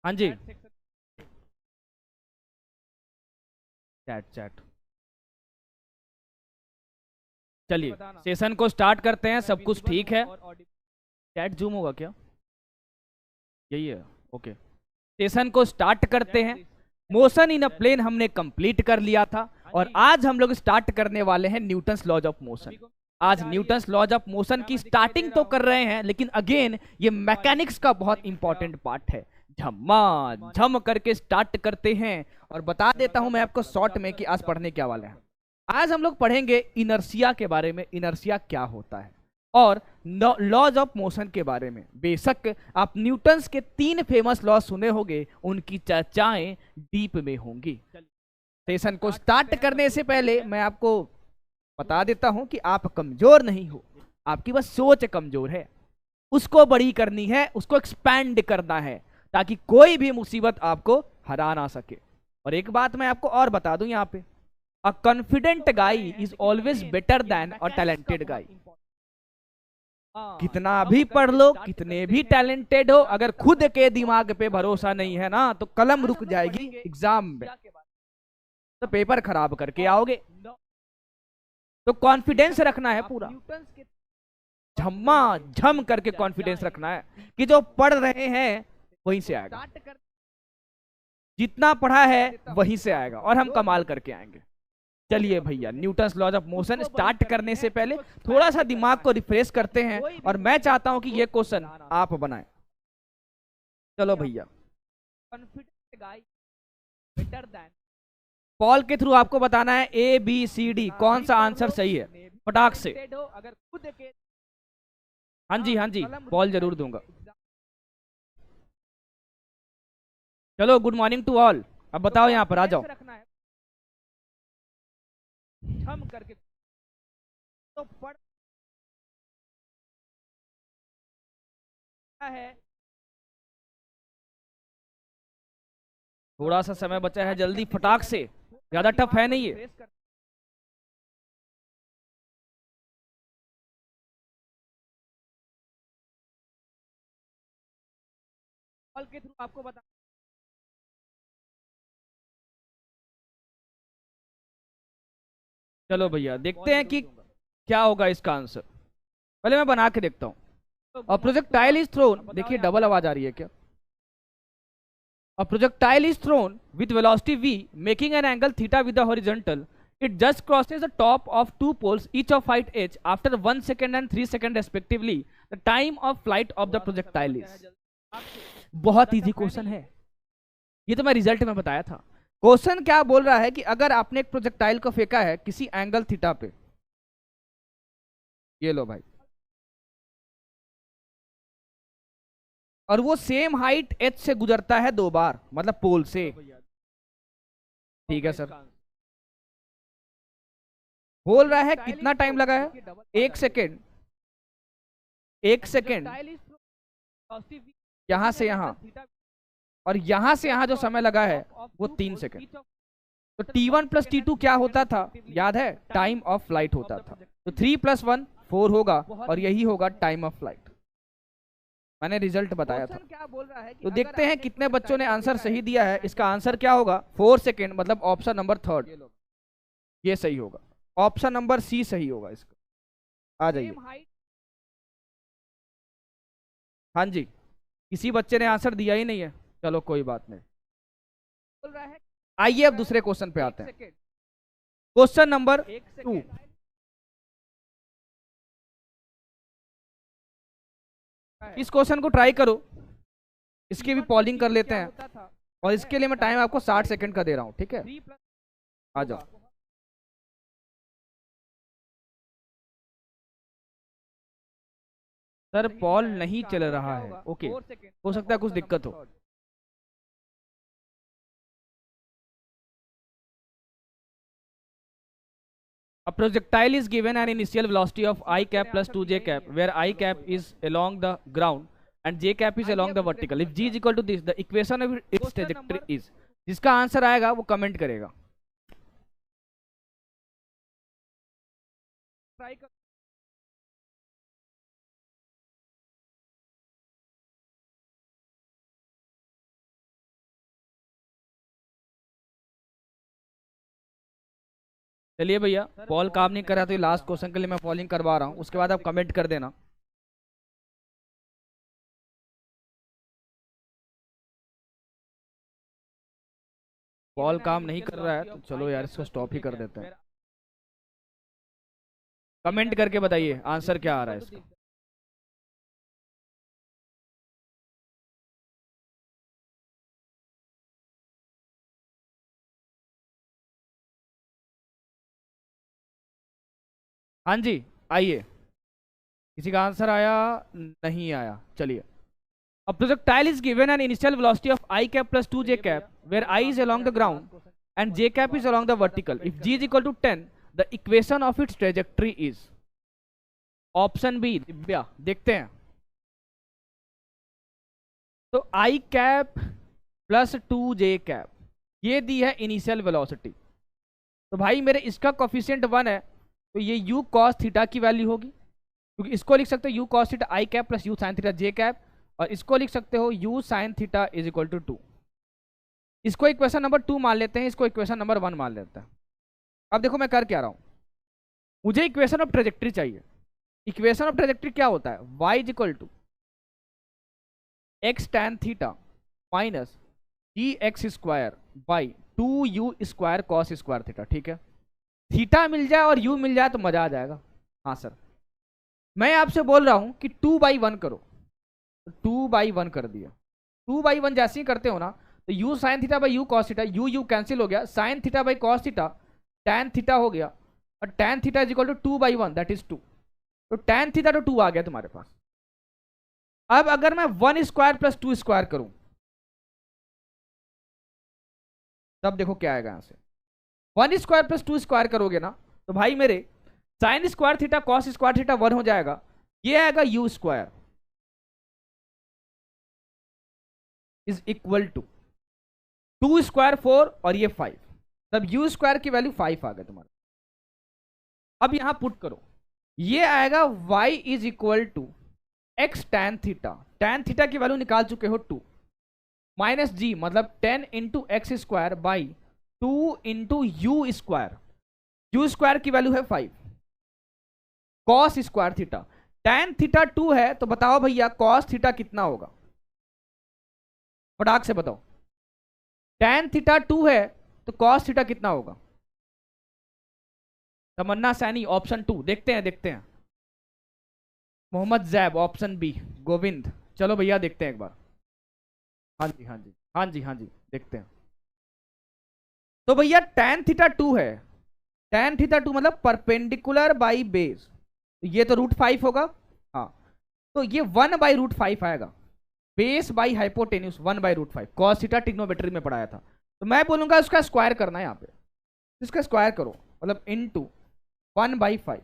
हाँ जी। Chat chat. चलिए सेशन को स्टार्ट करते हैं, सब कुछ ठीक है। चैट जूम होगा क्या? यही है। ओके, सेशन को स्टार्ट करते हैं। मोशन इन अ प्लेन हमने कंप्लीट कर लिया था, और आज हम लोग स्टार्ट करने वाले हैं न्यूटन्स लॉज ऑफ मोशन। आज न्यूटन्स लॉज ऑफ मोशन की स्टार्टिंग तो कर रहे हैं, लेकिन अगेन ये मैकेनिक्स का बहुत इंपॉर्टेंट पार्ट है। झम्मा झम करके स्टार्ट करते हैं, और बता देता हूं मैं आपको शॉर्ट में कि आज पढ़ने क्या वाले हैं। आज हम लोग पढ़ेंगे इनर्शिया के बारे में, इनर्शिया क्या होता है, और लॉज ऑफ मोशन के बारे में। बेशक आप न्यूटन्स के 3 फेमस लॉ सुने होंगे, उनकी चर्चाएं डीप में होंगी। सेशन को स्टार्ट करने से पहले मैं आपको बता देता हूं कि आप कमजोर नहीं हो, आपकी बस सोच कमजोर है। उसको बड़ी करनी है, उसको एक्सपैंड करना है, ताकि कोई भी मुसीबत आपको हरा ना सके। और एक बात मैं आपको और बता दूं यहाँ पे, a confident guy is always better than a talented गाई। कितना भी पढ़ लो, कितने भी टैलेंटेड हो, अगर खुद के दिमाग पे भरोसा नहीं है ना, तो कलम रुक जाएगी एग्जाम में, तो पेपर खराब करके आओगे। तो कॉन्फिडेंस रखना है पूरा, झम्मा झम करके कॉन्फिडेंस रखना है कि जो पढ़ रहे हैं वहीं से आएगा, जितना पढ़ा है वहीं से आएगा, और हम कमाल करके आएंगे। चलिए भैया, Newton's laws of motion start करने से पहले थोड़ा सा दिमाग को रिफ्रेश करते हैं, और मैं चाहता हूं कि ये क्वेश्चन आप बनाएं। चलो भैया, पॉल के थ्रू आपको बताना है ABCD कौन सा आंसर सही है, फटाक से। हाँ जी हाँ जी, पॉल जरूर दूंगा। चलो, गुड मॉर्निंग टू ऑल। अब बताओ, यहाँ पर आ जाओ। हम करके तो पढ़ है, थोड़ा सा समय बचा है, जल्दी फटाक से, ज्यादा टफ है नहीं ये। पॉल के थ्रू आपको बता, चलो भैया देखते हैं कि क्या होगा इसका आंसर। पहले मैं बना के देखता हूँ। और प्रोजेक्टाइल इज थ्रोन, देखिए डबल आवाज आ रही है क्या? A projectile is thrown with velocity v, making an angle theta with the horizontal. It just crosses the top of two poles, each of height h, after 1 second and 3 seconds respectively. The time of flight of the projectile is. बहुत easy question है, ये तो मैं result में बताया था। Question क्या बोल रहा है कि अगर आपने एक प्रोजेक्टाइल को फेंका है किसी एंगल थीटा पे, ये लो भाई, और वो सेम हाइट h से गुजरता है 2 बार, मतलब पोल से। ठीक है सर, बोल रहा है कितना टाइम लगा है, 1 सेकेंड। 1 सेकेंड यहां से यहां, और यहां से यहां जो समय लगा है वो 3 सेकेंड। तो T1 + T2 क्या होता था, याद है? टाइम ऑफ फ्लाइट होता था। तो 3 + 1 4 होगा, और यही होगा टाइम ऑफ फ्लाइट। मैंने रिजल्ट बताया था। तो देखते हैं कितने बच्चों ने आंसर सही दिया है। इसका आंसर क्या होगा, 4 सेकेंड, मतलब ऑप्शन नंबर 3, ये सही होगा। ऑप्शन नंबर C सही होगा इसका। आ जाइए। हाँ जी, किसी बच्चे ने आंसर दिया ही नहीं है, चलो कोई बात नहीं। आइए अब दूसरे क्वेश्चन पे आते हैं। Question number 2। इस क्वेश्चन को ट्राई करो, इसकी भी पॉलिंग कर लेते हैं, और इसके लिए मैं टाइम आपको 60 सेकंड का दे रहा हूं, ठीक है? आ जाओ। सर पॉल नहीं चल रहा है, ओके, हो सकता है कुछ दिक्कत हो। A projectile is given an initial velocity of I cap plus 2j cap, where I cap is along the ground and j cap is along the vertical. If g is equal to this, the equation of its trajectory is. जिसका answer आएगा वो comment करेगा। चलिए भैया, Paul काम नहीं कर रहा तो लास्ट क्वेश्चन के लिए मैं पॉलिंग करवा रहा हूँ, उसके बाद आप कमेंट कर देना। पॉल काम नहीं कर रहा है तो चलो यार इसको स्टॉप ही कर देते हैं। कमेंट करके बताइए आंसर क्या आ रहा है इसका। हाँ जी, आइए। किसी का आंसर आया? नहीं आया। चलिए, a projectile is given an initial velocity of I cap plus 2 j cap where I is along the ground and j cap is along the vertical. If g is equal to 10, the equation of its trajectory is option B. Divya, देखते हैं। तो I cap plus 2 j cap ये दी है initial velocity. तो भाई मेरे इसका coefficient 1 है, तो ये u cos थीटा की वैल्यू होगी, क्योंकि इसको लिख सकते हो u cos theta I cap plus u sin theta j cap, और इसको लिख सकते हो u sin theta is equal to 2। इसको इक्वेशन नंबर 2 मान लेते हैं, इसको इक्वेशन नंबर 1 मान लेते हैं। अब देखो मैं कर क्या रहा हूं, मुझे इक्वेशन ऑफ ट्रेजेक्ट्री चाहिए। इक्वेशन ऑफ ट्रेजेक्ट्री क्या होता है? y is equal to x tan theta minus g x square by 2u square cos square theta. ठीक है, थीटा मिल जाए और u मिल जाए तो मजा आ जाएगा। हाँ सर, मैं आपसे बोल रहा हूं कि 2/1 करो, 2/1 कर दिया। 2/1 जैसे ही करते हो ना, तो u sine theta by u cos theta, u cancel हो गया, sine theta by cos theta tan theta हो गया, और tan theta is equal to 2/1 that is 2। तो टैन थीटा तो 2 आ गया तुम्हारे पास। अब अगर मैं 1 स्क्वायर प्लस 2 स्क्वायर करूं, तब देखो क्या आएगा यहां से। 1 स्क्वायर प्लस 2 स्क्वायर करोगे ना, तो भाई मेरे sine square theta cos square theta 1 हो जाएगा, ये आएगा u square is equal to 2 square 4 और ये 5, तब u स्क्वायर की वैल्यू 5 आ गया तुम्हारा। अब यहां पुट करो, ये आएगा y is equal to x tan theta, tan theta की वैल्यू निकाल चुके हो 2, माइनस जी मतलब 10 into x square by 2 into u square, u square की वैल्यू है 5, cos square theta, tan theta 2 है, तो बताओ भैया कॉस थीटा कितना होगा? फटाक से बताओ। टैन थीटा 2 है तो कॉस थीटा कितना होगा? तमन्ना सैनी ऑप्शन 2, देखते हैं देखते हैं। मोहम्मद जैब ऑप्शन बी। गोविंद, चलो भैया देखते हैं एक बार। हाँ जी हाँ जी हाँ जी हाँ जी, देखते हैं। तो भैया टैन थीटा 2 है, टैन थीटा 2 मतलब परपेंडिकुलर बाई बेस, ये तो √5 होगा। हाँ, तो ये 1/√5 आएगा, base by hypotenuse 1/√5। Cos theta trigonometry में पढ़ाया था, तो मैं बोलूंगा उसका स्क्वायर करना है यहाँ पे, इसका स्क्वायर करो मतलब इनटू 1/5।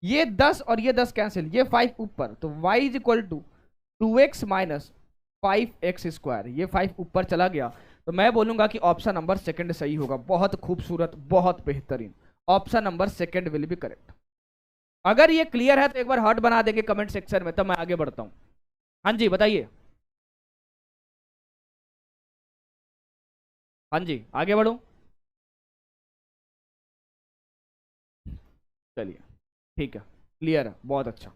ये 10 और ये 10 कैंसिल, ये 5 ऊपर, तो y is equal to 2x minus 5x square, ये 5 ऊपर चला गया, तो मैं बोलूंगा कि ऑप्शन नंबर सेकंड सही होगा। बहुत खूबसूरत, बहुत बेहतरीन, option number second will be correct. अगर ये क्लियर है तो एक बार हार्ट बना देंगे कमेंट सेक्शन में, तब मैं आगे बढ़ता हूं। हाँ जी बताइए। हाँ जी आगे बढ़ो। चलिए ठीक है, क्लियर है, बहुत अच्छा।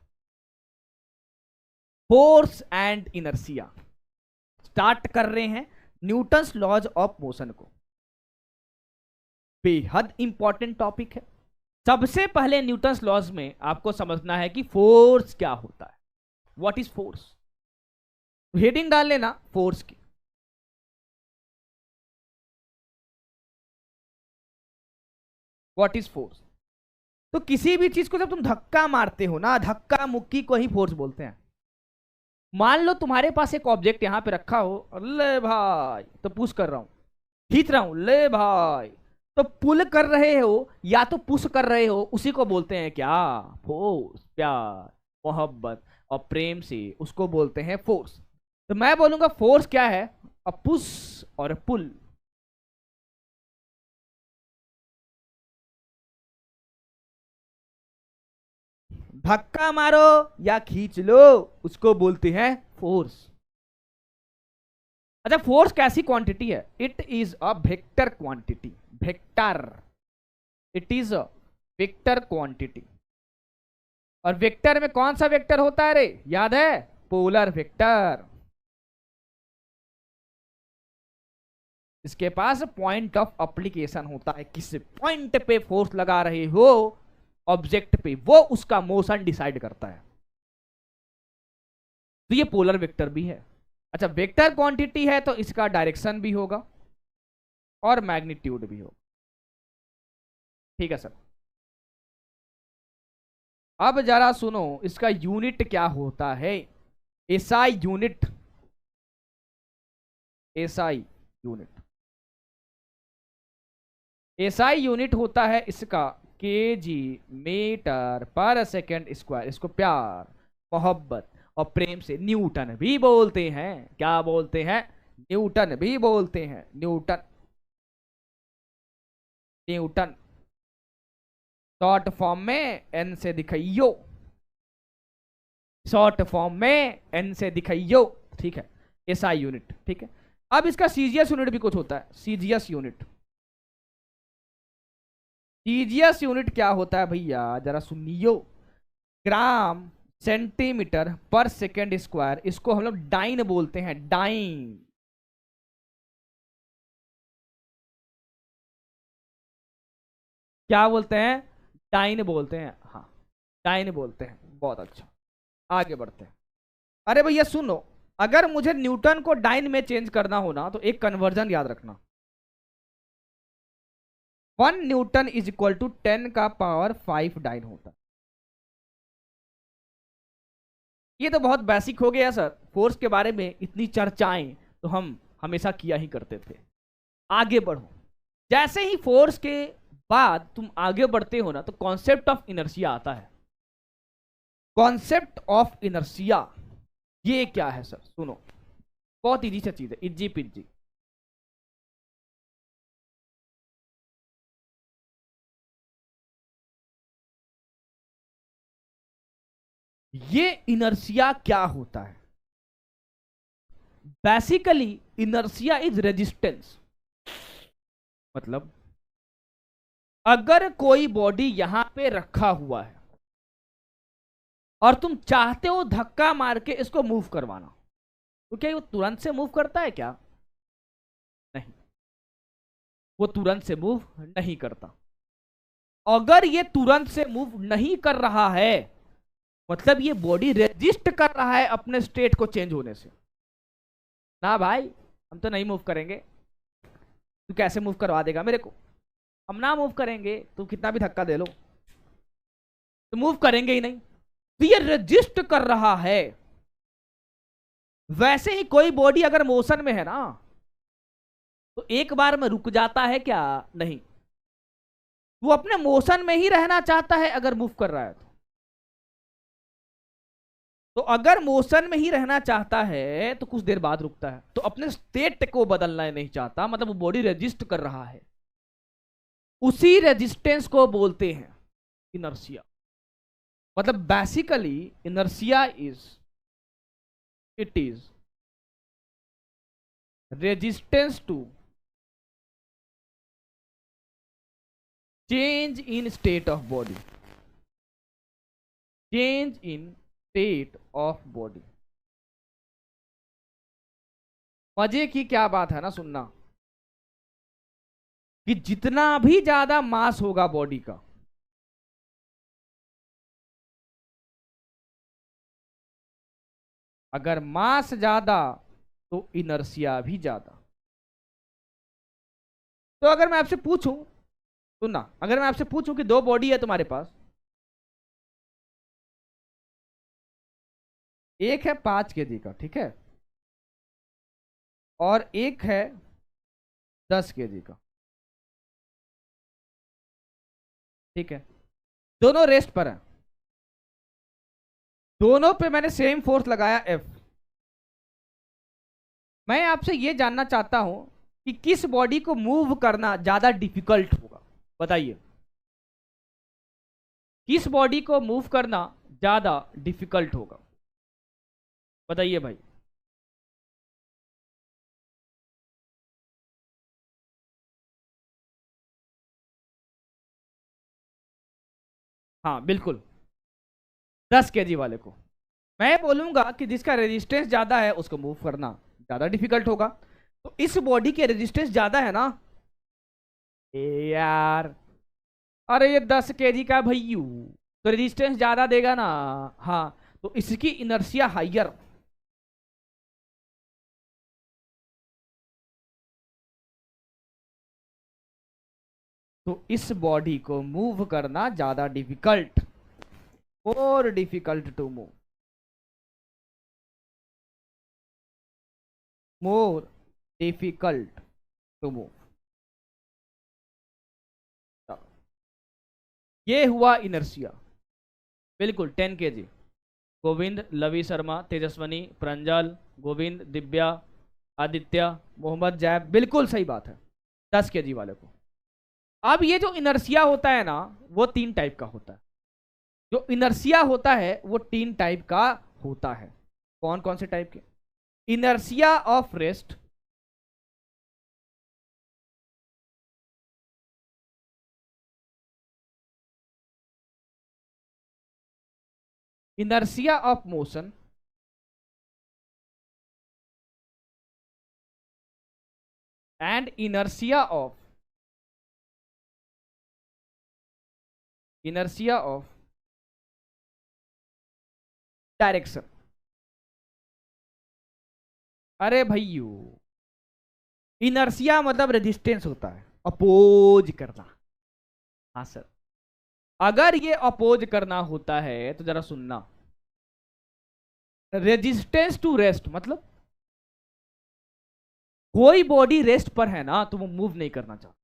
फोर्स एंड इनर्शिया स्टार्ट कर रहे हैं न्यूटन्स लॉज ऑफ मोशन को। बेहद इंपॉर्टेंट टॉपिक है। सबसे पहले न्यूटन्स लॉज में आपको समझना है कि फोर्स क्या होता है, व्हाट इज फोर्स। हेडिंग डाल लेना फोर्स की। What is force. तो किसी भी चीज को जब तुम धक्का मारते हो ना, धक्का मुक्की को ही फोर्स बोलते हैं। मान लो तुम्हारे पास एक ऑब्जेक्ट यहां पे रखा हो, ले भाई तो पुश कर रहा हूं, खींच रहा हूं, ले भाई तो पुल कर रहे हो या तो पुश कर रहे हो, उसी को बोलते हैं क्या? फोर्स। प्यार मोहब्बत और प्रेम से उसको बोलते हैं फोर्स। तो मैं बोलूंगा फोर्स क्या है? अ पुश और पुल। धक्का मारो या खींच लो, उसको बोलते हैं फोर्स। अच्छा, फोर्स कैसी क्वांटिटी है? It is a vector quantity. Vector it is a vector quantity. और वेक्टर में कौन सा वेक्टर होता है रे, याद है, पोलर वेक्टर। इसके पास पॉइंट ऑफ एप्लीकेशन होता है, किस पॉइंट पे फोर्स लगा रहे हो ऑब्जेक्ट पे, वो उसका मोशन डिसाइड करता है। तो ये पोलर वेक्टर भी है। अच्छा, वेक्टर क्वांटिटी है तो इसका डायरेक्शन भी होगा और मैग्नीट्यूड भी होगा। ठीक है सर। अब जरा सुनो, इसका यूनिट क्या होता है। SI unit, SI unit, SI unit होता है इसका KG metre per second square. इसको प्यार, मोहब्बत और प्रेम से न्यूटन भी बोलते हैं। क्या बोलते हैं, न्यूटन भी बोलते हैं। न्यूटन, न्यूटन शॉर्ट फॉर्म में एन से दिखाइयो, शॉर्ट फॉर्म में एन से दिखाइयो। ठीक है, एसआई यूनिट। ठीक है, अब इसका सीजीएस यूनिट भी कुछ होता है, सीजीएस यूनिट। सीजीएस यूनिट क्या होता है भैया, जरा सुनियो। ग्राम सेंटीमीटर पर सेकेंड स्क्वायर, इसको हम लोग डाइन बोलते हैं, डाइन। क्या बोलते हैं, डाइन बोलते हैं, हाँ डाइन बोलते हैं। बहुत अच्छा, आगे बढ़ते हैं। अरे भैया सुनो, अगर मुझे न्यूटन को डाइन में चेंज करना हो ना, तो एक कन्वर्जन याद रखना। 1 newton is equal to 10⁵ dyne होता है। ये तो बहुत बेसिक हो गया सर, फोर्स के बारे में इतनी चर्चाएं तो हम हमेशा किया ही करते थे। आगे बढ़ो। जैसे ही फोर्स के बाद तुम आगे बढ़ते हो ना, तो कॉन्सेप्ट ऑफ इनर्शिया आता है। कॉन्सेप्ट ऑफ इनर्शिया ये क्या है सर, सुनो, बहुत इजी सा चीज है, इज्जी पिज्जी। ये इनर्शिया क्या होता है, बेसिकली इनर्शिया इज रेजिस्टेंस। मतलब अगर कोई बॉडी यहां पे रखा हुआ है और तुम चाहते हो धक्का मार के इसको मूव करवाना, तो क्या वो तुरंत से मूव करता है क्या, नहीं, वो तुरंत से मूव नहीं करता। अगर ये तुरंत से मूव नहीं कर रहा है, मतलब ये बॉडी रेजिस्ट कर रहा है अपने स्टेट को चेंज होने से। ना भाई, हम तो नहीं मूव करेंगे, तू कैसे मूव करवा देगा मेरे को, हम ना मूव करेंगे, तू कितना भी धक्का दे लो तो मूव करेंगे ही नहीं। तो ये रेजिस्ट कर रहा है। वैसे ही कोई बॉडी अगर मोशन में है ना, तो एक बार में रुक जाता है क्या, नहीं, वो अपने मोशन में ही रहना चाहता है अगर मूव कर रहा है तो अगर मोशन में ही रहना चाहता है तो कुछ देर बाद रुकता है, तो अपने स्टेट को बदलना नहीं चाहता, मतलब वो बॉडी रेजिस्ट कर रहा है। उसी रेजिस्टेंस को बोलते हैं इनर्शिया। मतलब basically inertia is, it is resistance to change in state of body, change in state of body. मजे की क्या बात है ना, सुनना, कि जितना भी ज्यादा मास होगा बॉडी का, अगर मास ज्यादा तो इनर्शिया भी ज्यादा। तो अगर मैं आपसे पूछूं, सुनना, अगर मैं आपसे पूछूं कि दो बॉडी है तुम्हारे पास, एक है 5 kg का, ठीक है, और एक है 10 kg का, ठीक है, दोनों रेस्ट पर है, दोनों पे मैंने सेम फोर्स लगाया एफ। मैं आपसे ये जानना चाहता हूं कि किस बॉडी को मूव करना ज्यादा डिफिकल्ट होगा, बताइए, किस बॉडी को मूव करना ज्यादा डिफिकल्ट होगा, बताइए भाई। हाँ बिल्कुल, 10 kg वाले को। मैं बोलूंगा कि जिसका रेजिस्टेंस ज्यादा है उसको मूव करना ज्यादा डिफिकल्ट होगा। तो इस बॉडी के रेजिस्टेंस ज्यादा है ना। ए यार, अरे ये 10 kg का भैयू, तो रेजिस्टेंस ज्यादा देगा ना। हाँ, तो इसकी इनर्शिया हाइयर। तो इस बॉडी को मूव करना ज्यादा डिफिकल्ट, और difficult to move, more difficult to move. ये हुआ इनर्शिया। बिल्कुल 10 kg। गोविंद, लवी शर्मा, तेजस्वनी, प्रंजल, गोविंद, दिव्या, आदित्य, मोहम्मद जैब, बिल्कुल सही बात है, 10 kg वाले को। अब ये जो इनर्शिया होता है ना, वो 3 टाइप का होता है। जो इनर्शिया होता है वो 3 टाइप का होता है। कौन कौन से टाइप के? Inertia of rest, inertia of motion, and inertia of direction. अरे भैयू, इनर्शिया मतलब रेजिस्टेंस होता है, अपोज करना। हाँ सर, अगर ये अपोज करना होता है तो जरा सुनना। रेजिस्टेंस टू रेस्ट मतलब कोई बॉडी रेस्ट पर है ना तो वो मूव नहीं करना चाहता,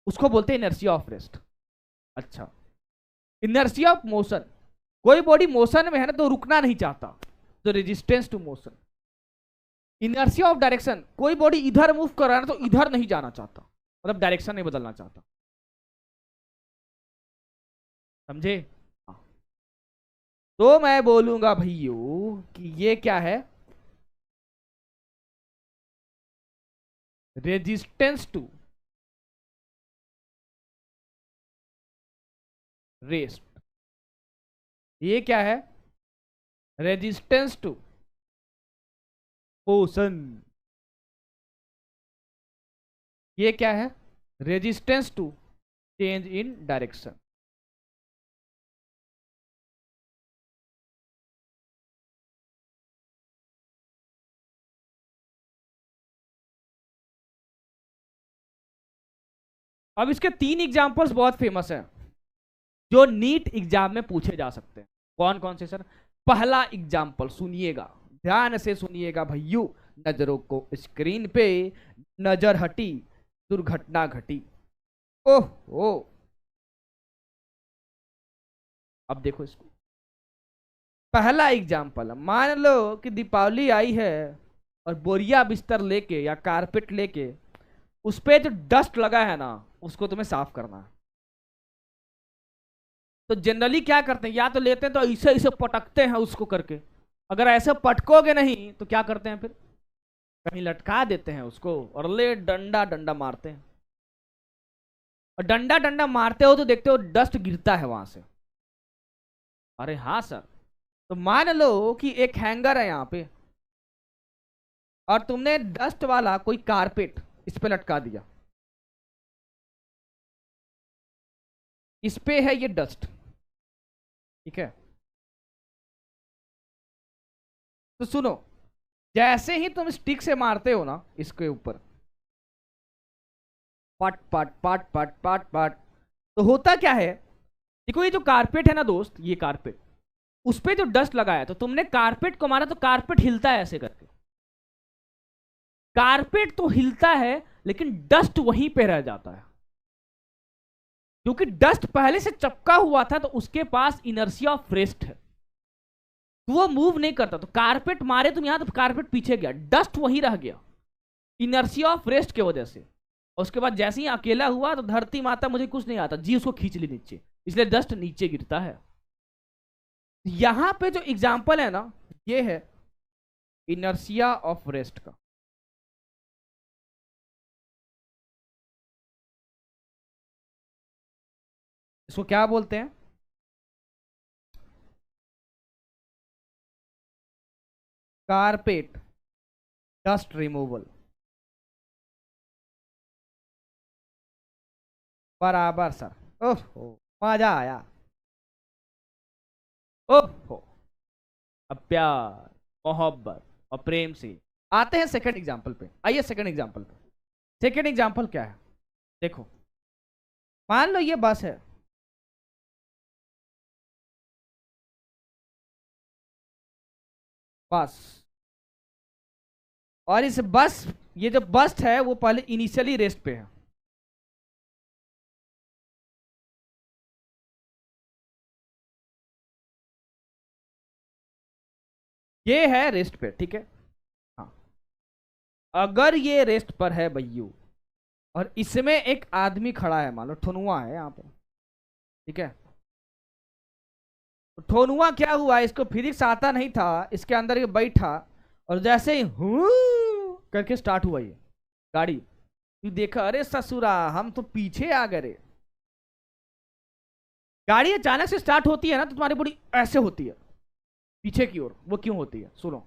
उसको बोलते हैं इनर्शिया ऑफ रेस्ट। अच्छा, इनर्शिया ऑफ मोशन, कोई बॉडी मोशन में है ना तो रुकना नहीं चाहता, तो resistance to motion. Inertia of direction, कोई बॉडी इधर मूव कर रहा है ना तो इधर नहीं जाना चाहता, मतलब डायरेक्शन नहीं बदलना चाहता। समझे? हाँ। तो मैं बोलूंगा भैयू कि ये क्या है, रेजिस्टेंस टू रेस्ट। ये क्या है? Resistance to motion. ये क्या है? Resistance to change in direction. अब इसके 3 एग्जांपल्स बहुत फेमस हैं जो नीट एग्जाम में पूछे जा सकते हैं। कौन कौन से सर? पहला एग्जाम्पल सुनिएगा, ध्यान से सुनिएगा भैयू, नजरों को स्क्रीन पे, नजर हटी, दुर्घटना घटी। ओह ओ, अब देखो इसको। पहला एग्जाम्पल, मान लो कि दीपावली आई है और बोरिया बिस्तर लेके या कारपेट लेके उस पे जो डस्ट लगा है ना उसको तुम्हें साफ करना है। तो जनरली क्या करते हैं, या तो लेते हैं तो ऐसे ऐसे पटकते हैं उसको करके। अगर ऐसे पटकोगे नहीं तो क्या करते हैं फिर, कहीं लटका देते हैं उसको और ले डंडा डंडा मारते हैं। और डंडा डंडा मारते हो तो देखते हो डस्ट गिरता है वहां से। अरे हाँ सर। तो मान लो कि एक हैंगर है यहाँ पे और तुमने डस्ट वाला कोई कारपेट इस पे लटका दिया, इस पे है ये डस्ट, ठीक है। तो सुनो, जैसे ही तुम स्टिक से मारते हो ना इसके ऊपर, पट पट पट पट पट पट, तो होता क्या है, देखो ये जो कारपेट है ना दोस्त, ये कारपेट, उस पे जो डस्ट लगा है तो तुमने कारपेट को मारा तो कारपेट हिलता है ऐसे करके। कारपेट तो हिलता है लेकिन डस्ट वहीं पे रह जाता है, क्योंकि डस्ट पहले से चपका हुआ था तो उसके पास इनर्शिया ऑफ रेस्ट है, तो वो मूव नहीं करता। तो कारपेट मारे तुम यहां तो कारपेट पीछे गया, डस्ट वहीं रह गया इनर्शिया ऑफ रेस्ट की वजह से। और उसके बाद जैसे ही अकेला हुआ तो धरती माता मुझे कुछ नहीं आता जी उसको खींच ली नीचे, इसलिए डस्ट नीचे गिरता है। यहां पे जो एग्जाम्पल है ना, ये है इनर्शिया ऑफ रेस्ट का। इसको क्या बोलते हैं? Carpet dust removal. बराबर सर। ओहो, मजा आया। ओहो, अब प्यार, मोहब्बत और प्रेम से आते हैं सेकंड एग्जाम्पल पे। आइए सेकंड एग्जाम्पल पे। सेकंड एग्जाम्पल क्या है? देखो, मान लो ये बस है, बस, और इस बस, ये जो बस है वो पहले इनिशियली रेस्ट पे है। ये है रेस्ट पे, ठीक है। हाँ, अगर ये रेस्ट पर है भैयू, और इसमें एक आदमी खड़ा है, मान लो ठुनुआ है यहाँ पे, ठीक है। तो ठोनुआ क्या हुआ, इसको फिजिक्स आता नहीं था, इसके अंदर ये बैठा, और जैसे ही हूँ करके स्टार्ट हुआ ये गाड़ी, तू देखा, अरे ससुरा हम तो पीछे आ गए। गाड़ी अचानक से स्टार्ट होती है ना, तो तुम्हारी बॉडी ऐसे होती है पीछे की ओर। वो क्यों होती है? सुनो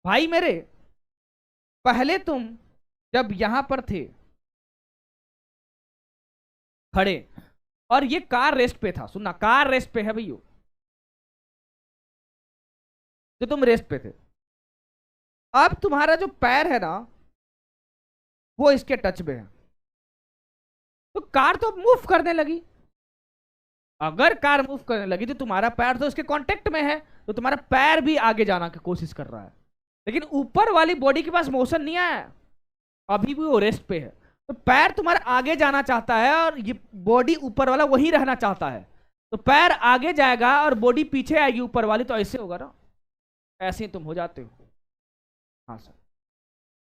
भाई मेरे, पहले तुम जब यहां पर थे खड़े, और ये कार रेस्ट पे था, सुनना, कार रेस्ट पे है भैया, जो तुम रेस्ट पे थे, अब तुम्हारा जो पैर है ना, वो इसके टच में है, तो कार तो मूव करने लगी। अगर कार मूव करने लगी तो तुम्हारा पैर तो इसके कांटेक्ट में है, तो तुम्हारा पैर भी आगे जाना की कोशिश कर रहा है, लेकिन ऊपर वाली बॉडी के पास मोशन नहीं आया, अभी भी वो रेस्ट पे है। तो पैर तुम्हारा आगे जाना चाहता है, और ये बॉडी ऊपर वाला वही रहना चाहता है, तो पैर आगे जाएगा और बॉडी पीछे आएगी ऊपर वाली, तो ऐसे होगा ना, ऐसे ही तुम हो जाते हो। हाँ सर।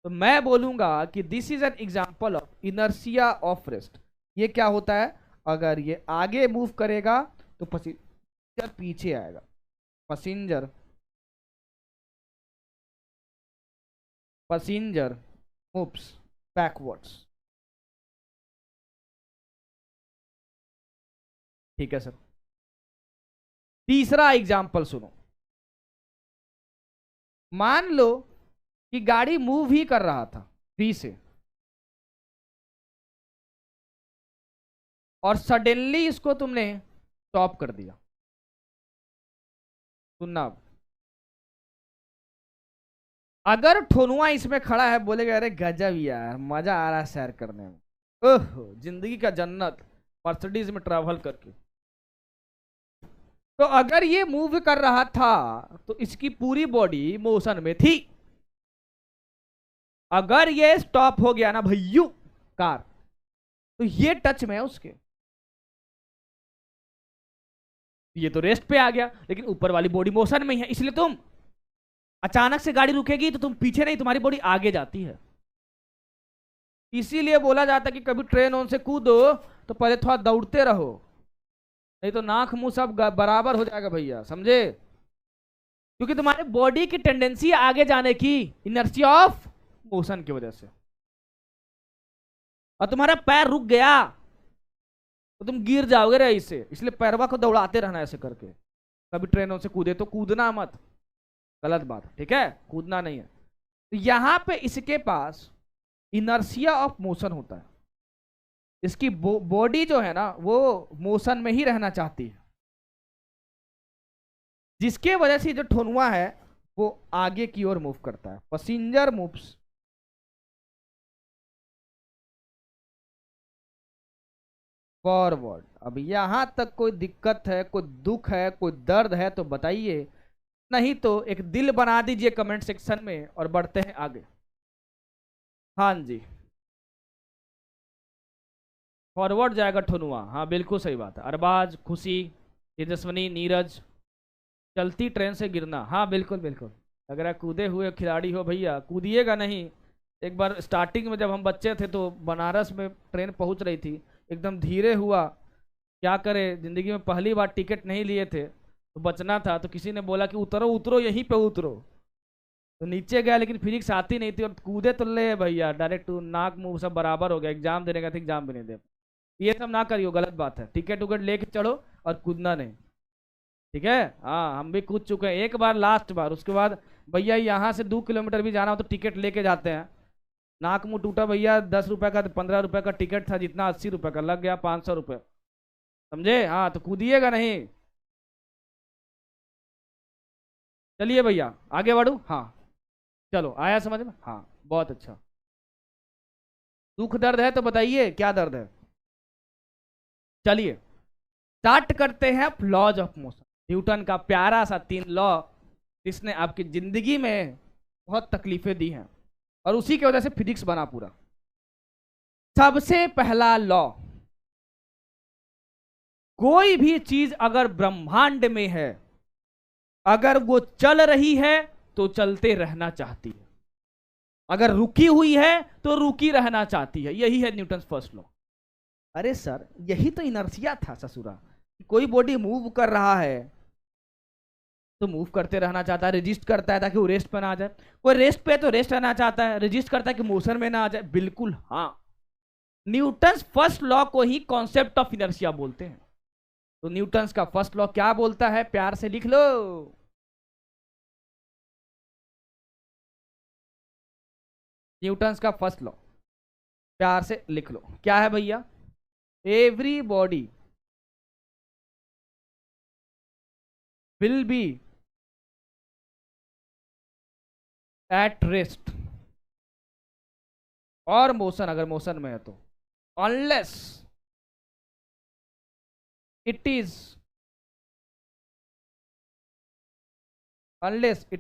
तो मैं बोलूंगा कि this is an example of inertia of rest. ये क्या होता है, अगर ये आगे मूव करेगा तो पैसेंजर पीछे आएगा, पैसेंजर पैसेंजर मूव्स बैकवर्ड्स। ठीक है सर। तीसरा एग्जाम्पल सुनो, मान लो कि गाड़ी मूव ही कर रहा था फ्री से, और सडनली इसको तुमने स्टॉप कर दिया। सुनना, अगर ठोनुआ इसमें खड़ा है, बोलेगा अरे गजब यार, मजा आ रहा है सैर करने में, ओह जिंदगी का जन्नत, मर्सिडीज में ट्रैवल करके। तो अगर ये मूव कर रहा था तो इसकी पूरी बॉडी मोशन में थी। अगर ये स्टॉप हो गया ना भैयू कार, तो ये टच में है उसके, ये तो रेस्ट पे आ गया, लेकिन ऊपर वाली बॉडी मोशन में ही है, इसलिए तुम अचानक से गाड़ी रुकेगी तो तुम पीछे नहीं, तुम्हारी बॉडी आगे जाती है। इसीलिए बोला जाता है कि कभी ट्रेन ऑन से कूदो तो पहले थोड़ा दौड़ते रहो, नहीं तो नाक मुंह सब बराबर हो जाएगा भैया, समझे? क्योंकि तुम्हारे बॉडी की टेंडेंसी आगे जाने की, इनर्शिया ऑफ मोशन की वजह से, और तुम्हारा पैर रुक गया तो तुम गिर जाओगे रे इससे, इसलिए पैरवा को दौड़ाते रहना ऐसे करके। कभी ट्रेनों से कूदे तो कूदना मत, गलत बात, ठीक है, कूदना नहीं है। तो यहां पे इसके पास इनर्शिया ऑफ मोशन होता है, इसकी बॉडी जो है ना वो मोशन में ही रहना चाहती है, जिसके वजह से जो ठोनुआ है वो आगे की ओर मूव करता है, पैसेंजर मूव्स फॉरवर्ड। अब यहां तक कोई दिक्कत है, कोई दुख है, कोई दर्द है तो बताइए, नहीं तो एक दिल बना दीजिए कमेंट सेक्शन में और बढ़ते हैं आगे। हाँ जी, फॉरवर्ड जाएगा ठुनुआ, हाँ बिल्कुल सही बात है। अरबाज, खुशी, तेजस्वनी, नीरज, चलती ट्रेन से गिरना, हाँ बिल्कुल बिल्कुल। अगर आप कूदे हुए खिलाड़ी हो भैया, कूदिएगा नहीं। एक बार स्टार्टिंग में जब हम बच्चे थे तो बनारस में ट्रेन पहुंच रही थी, एकदम धीरे हुआ, क्या करे, जिंदगी में पहली बार टिकट नहीं लिए थे तो बचना था, तो किसी ने बोला कि उतरो उतरो यहीं पे उतरो, तो नीचे गया, लेकिन फिजिक्स आती नहीं थी और कूदे तो ले भैया डायरेक्ट नाक मुंह सब बराबर हो गया, एग्जाम देने का था, एग्जाम भी नहीं दे। ये सब ना करियो, गलत बात है। टिकट उकट लेके चढ़ो और कूदना नहीं, ठीक है। हाँ हम भी कूद चुके हैं एक बार, लास्ट बार। उसके बाद भैया यहाँ से 2 किलोमीटर भी जाना हो तो टिकट लेके जाते हैं। नाक मुंह टूटा भैया, 10 रुपए का 15 रुपए का टिकट था, जितना 80 रुपए का लग गया 500 रुपये, समझे। हाँ तो कूदिएगा नहीं। चलिए भैया आगे बढ़ू। हाँ चलो, आया समझ में। हाँ बहुत अच्छा। दुख दर्द है तो बताइए क्या दर्द है। चलिए स्टार्ट करते हैं लॉज ऑफ मोशन, न्यूटन का प्यारा सा 3 लॉ, जिसने आपकी जिंदगी में बहुत तकलीफें दी हैं और उसी की वजह से फिजिक्स बना पूरा। सबसे पहला लॉ, कोई भी चीज अगर ब्रह्मांड में है, अगर वो चल रही है तो चलते रहना चाहती है, अगर रुकी हुई है तो रुकी रहना चाहती है। यही है न्यूटन फर्स्ट लॉ। अरे सर यही तो इनर्शिया था ससुरा। कोई बॉडी मूव कर रहा है तो मूव करते रहना चाहता है, रेजिस्ट करता है ताकि वो रेस्ट पे ना आ जाए। कोई रेस्ट पे है तो रेस्ट रहना चाहता है, रेजिस्ट करता है कि मोशन में ना आ जाए। बिल्कुल हाँ, न्यूटन फर्स्ट लॉ को ही कॉन्सेप्ट ऑफ इनर्शिया बोलते हैं। तो न्यूटन का फर्स्ट लॉ क्या बोलता है, प्यार से लिख लो। न्यूटन का फर्स्ट लॉ प्यार से लिख लो, क्या है भैया। Every body will be at rest और मोशन, अगर मोशन में है तो, unless it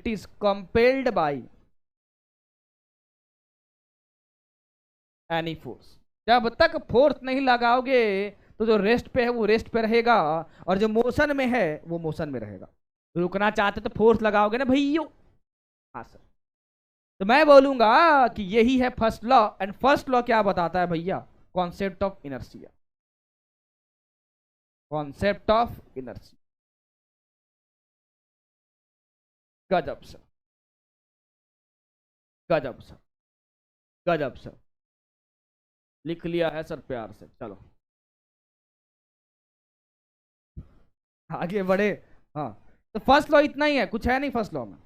is compelled by any force. जब तक फोर्स नहीं लगाओगे तो जो रेस्ट पे है वो रेस्ट पे रहेगा, और जो मोशन में है वो मोशन में रहेगा। रुकना चाहते तो फोर्स लगाओगे ना भैया। हाँ सर, तो मैं बोलूंगा कि यही है first law. And first law क्या बताता है भैया, concept of inertia. Concept of inertia, गजब सर, गजब सर, गजब सर। लिख लिया है सर प्यार से। चलो आगे बढ़े। हाँ तो फर्स्ट लॉ इतना ही है, कुछ है नहीं फर्स्ट लॉ में।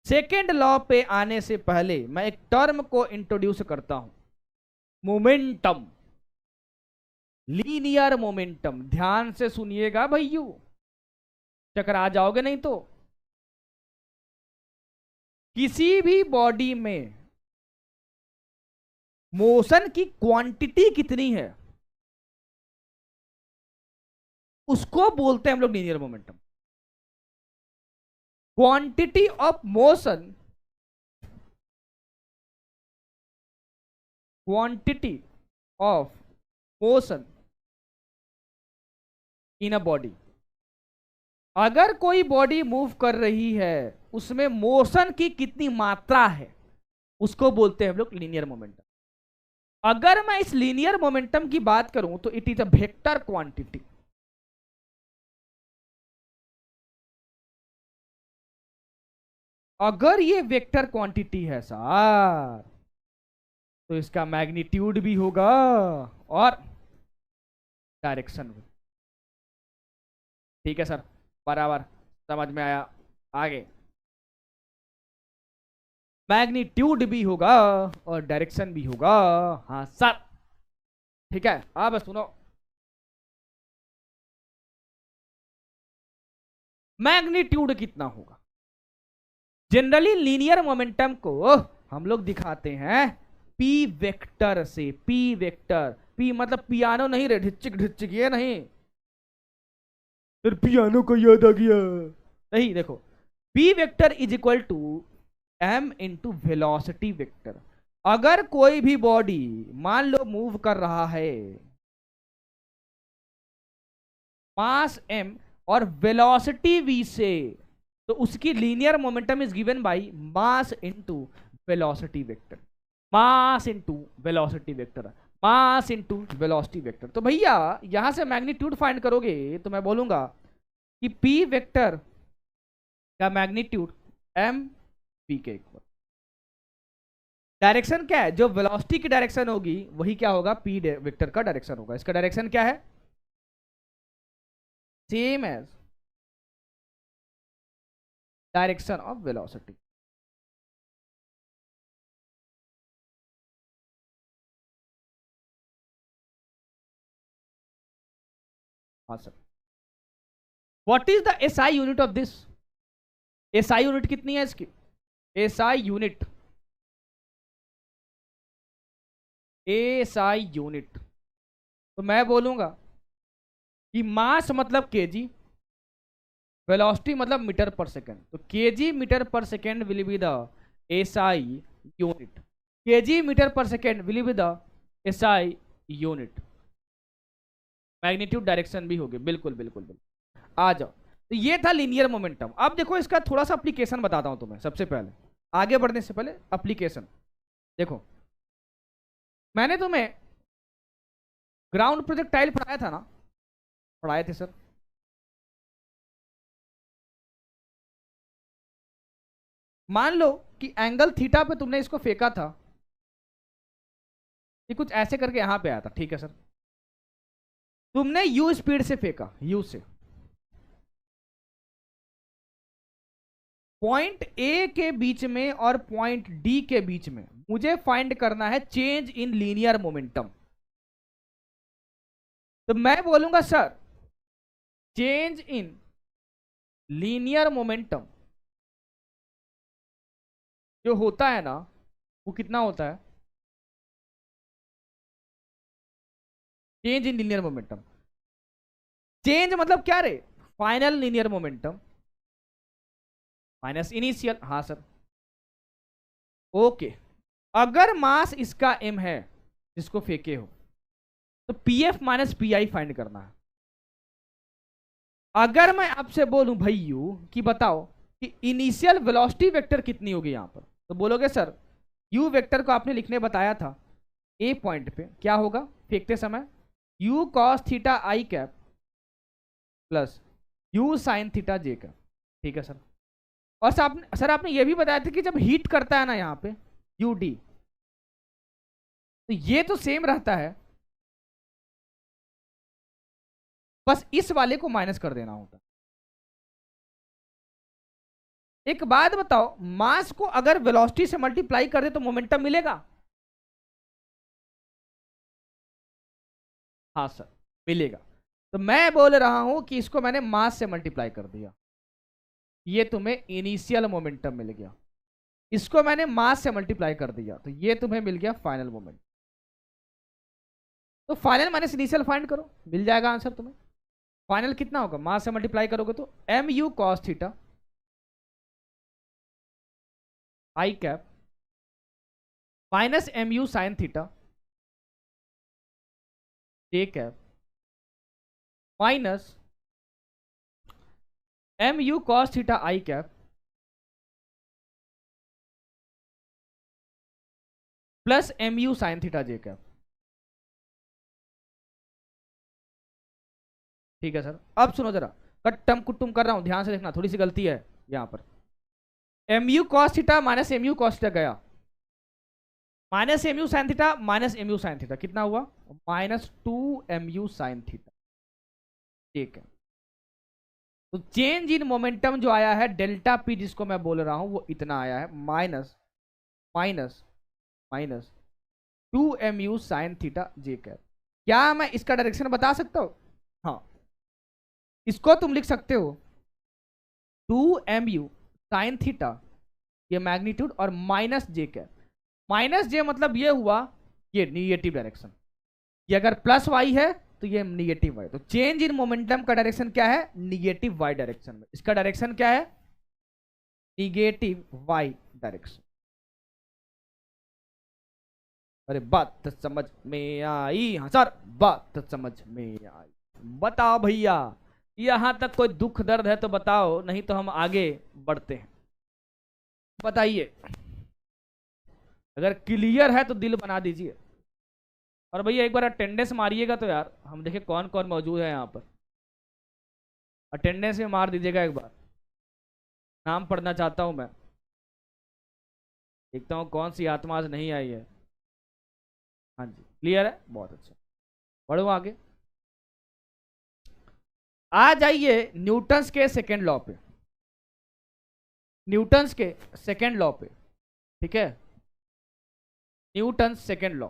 सेकेंड लॉ पे आने से पहले मैं एक टर्म को इंट्रोड्यूस करता हूं, मोमेंटम, लीनियर मोमेंटम। ध्यान से सुनिएगा भैयू, चकरा जाओगे नहीं तो। किसी भी बॉडी में मोशन की क्वांटिटी कितनी है उसको बोलते हैं हम लोग linear momentum. Quantity of motion, quantity of motion in a body, अगर कोई बॉडी मूव कर रही है उसमें मोशन की कितनी मात्रा है उसको बोलते हैं हम लोग लीनियर मोमेंटम। अगर मैं इस लीनियर मोमेंटम की बात करूं तो it is a vector quantity. अगर ये वेक्टर क्वांटिटी है सर तो इसका मैग्नीट्यूड भी होगा और डायरेक्शन भी। ठीक है सर, बराबर समझ में आया। आगे मैग्नीट्यूड भी होगा और डायरेक्शन भी होगा। हाँ सर, ठीक है। अब सुनो, मैग्नीट्यूड कितना होगा। जनरली लीनियर मोमेंटम को हम लोग दिखाते हैं पी वेक्टर से। पी वेक्टर, पी मतलब पियानो नहीं रे, ढिच्चिक ढिच्चिक ये नहीं, फिर पियानो को याद आ गया नहीं। देखो, p vector is equal to m into velocity vector. अगर कोई भी बॉडी मान लो मूव कर रहा है, मास एम और वेलोसिटी वी से, तो उसकी linear momentum is given by mass into velocity vector. Mass into velocity vector, mass into velocity vector. तो भैया यहां से मैग्नीट्यूड फाइंड करोगे तो मैं बोलूंगा कि पी वेक्टर का मैग्नीट्यूड एम पी के इक्वल। डायरेक्शन क्या है, जो वेलोसिटी की डायरेक्शन होगी वही क्या होगा, पी वेक्टर का डायरेक्शन होगा। इसका डायरेक्शन क्या है, same as direction of velocity. हाँ sir. What is the SI unit of this, SI unit कितनी है इसकी, एसआई यूनिट, एसआई यूनिट, तो मैं बोलूंगा कि मास मतलब केजी, वेलोसिटी मतलब मीटर पर सेकेंड, तो kg metre per second will be the SI unit, kg metre per second will be the SI unit. Magnitude direction भी होगी, बिल्कुल बिल्कुल बिल्कुल। आ जाओ, तो ये था लीनियर मोमेंटम। अब देखो इसका थोड़ा सा एप्लीकेशन बताता हूं तुम्हें। सबसे पहले आगे बढ़ने से पहले एप्लीकेशन देखो, मैंने तुम्हें ग्राउंड प्रोजेक्टाइल पढ़ाया था ना, पढ़ाए थे सर। मान लो कि एंगल थीटा पे तुमने इसको फेंका था, ये कुछ ऐसे करके यहां पे आया था, ठीक है सर। तुमने यू स्पीड से फेंका, यू से पॉइंट ए के बीच में और पॉइंट डी के बीच में मुझे फाइंड करना है चेंज इन लीनियर मोमेंटम। तो मैं बोलूंगा sir change in linear momentum जो होता है ना, वो कितना होता है, change in linear momentum. Change मतलब क्या रे, final linear momentum minus initial. हाँ सर, ओके। अगर मास इसका m है जिसको फेंके हो, तो P F minus P I find करना है। अगर मैं आपसे बोलूं भाई यू कि बताओ कि इनिशियल वेलोसिटी वेक्टर कितनी होगी यहां पर, तो बोलोगे सर यू वेक्टर को आपने लिखने बताया था, ए पॉइंट पे क्या होगा फेंकते समय, you cos theta i cap plus you sine theta j cap, ठीक है सर। और सर आपने ये भी बताया था कि जब हीट करता है ना यहाँ पे यू डी, तो ये तो सेम रहता है, बस इस वाले को माइनस कर देना होता है। एक बात बताओ, मास को अगर वेलोसिटी से मल्टीप्लाई कर दे तो मोमेंटम मिलेगा, हाँ सर मिलेगा। तो मैं बोल रहा हूं कि इसको मैंने मास से मल्टीप्लाई कर दिया, ये तुम्हें इनिशियल मोमेंटम मिल गया। इसको मैंने मास से मल्टीप्लाई कर दिया, तो ये तुम्हें मिल गया फाइनल मोमेंट। तो फाइनल माइनस इनिशियल फाइंड करो, मिल जाएगा आंसर तुम्हें। फाइनल कितना होगा, मास से मल्टीप्लाई करोगे तो m u cos theta i cap minus m u sine theta j cap minus m u cos theta i cap plus m u sine theta j cap, ठीक है सर। अब सुनो जरा, कट्टम कुट्टुम कर रहा हूं, ध्यान से देखना, थोड़ी सी गलती है यहां पर। M u cos theta minus m u cos theta गया, minus m u sine theta minus m u sine theta कितना हुआ, minus two m u sine theta, ठीक है। तो चेंज इन मोमेंटम जो आया है डेल्टा पी जिसको मैं बोल रहा हूं वो इतना आया है, minus minus minus two m u sine theta j cap. क्या मैं इसका डायरेक्शन बता सकता हूं, हाँ। इसको तुम लिख सकते हो two m u sine theta, ये मैग्नीट्यूड, और minus j cap. Minus j मतलब ये हुआ ये निगेटिव डायरेक्शन, ये अगर प्लस वाई है तो ये निगेटिव वाई। तो चेंज इन मोमेंटम का डायरेक्शन क्या है, निगेटिव वाई डायरेक्शन में। इसका डायरेक्शन क्या है, निगेटिव वाई डायरेक्शन। अरे बात तो समझ में आई, हाँ सर बात तो समझ में आई। बताओ भैया, यहां तक कोई दुख दर्द है तो बताओ, नहीं तो हम आगे बढ़ते हैं। बताइए, अगर क्लियर है तो दिल बना दीजिए। और भैया एक बार अटेंडेंस मारिएगा तो यार हम देखें कौन कौन मौजूद है यहाँ पर। अटेंडेंस में मार दीजिएगा एक बार, नाम पढ़ना चाहता हूँ मैं। देखता हूँ कौन सी आत्मा आज नहीं आई है। हाँ जी क्लियर है, बहुत अच्छा। बढ़ो आगे। आ जाइए न्यूटन्स के सेकेंड लॉ पे। न्यूटन्स के सेकेंड लॉ पे, ठीक है, Newton's second law.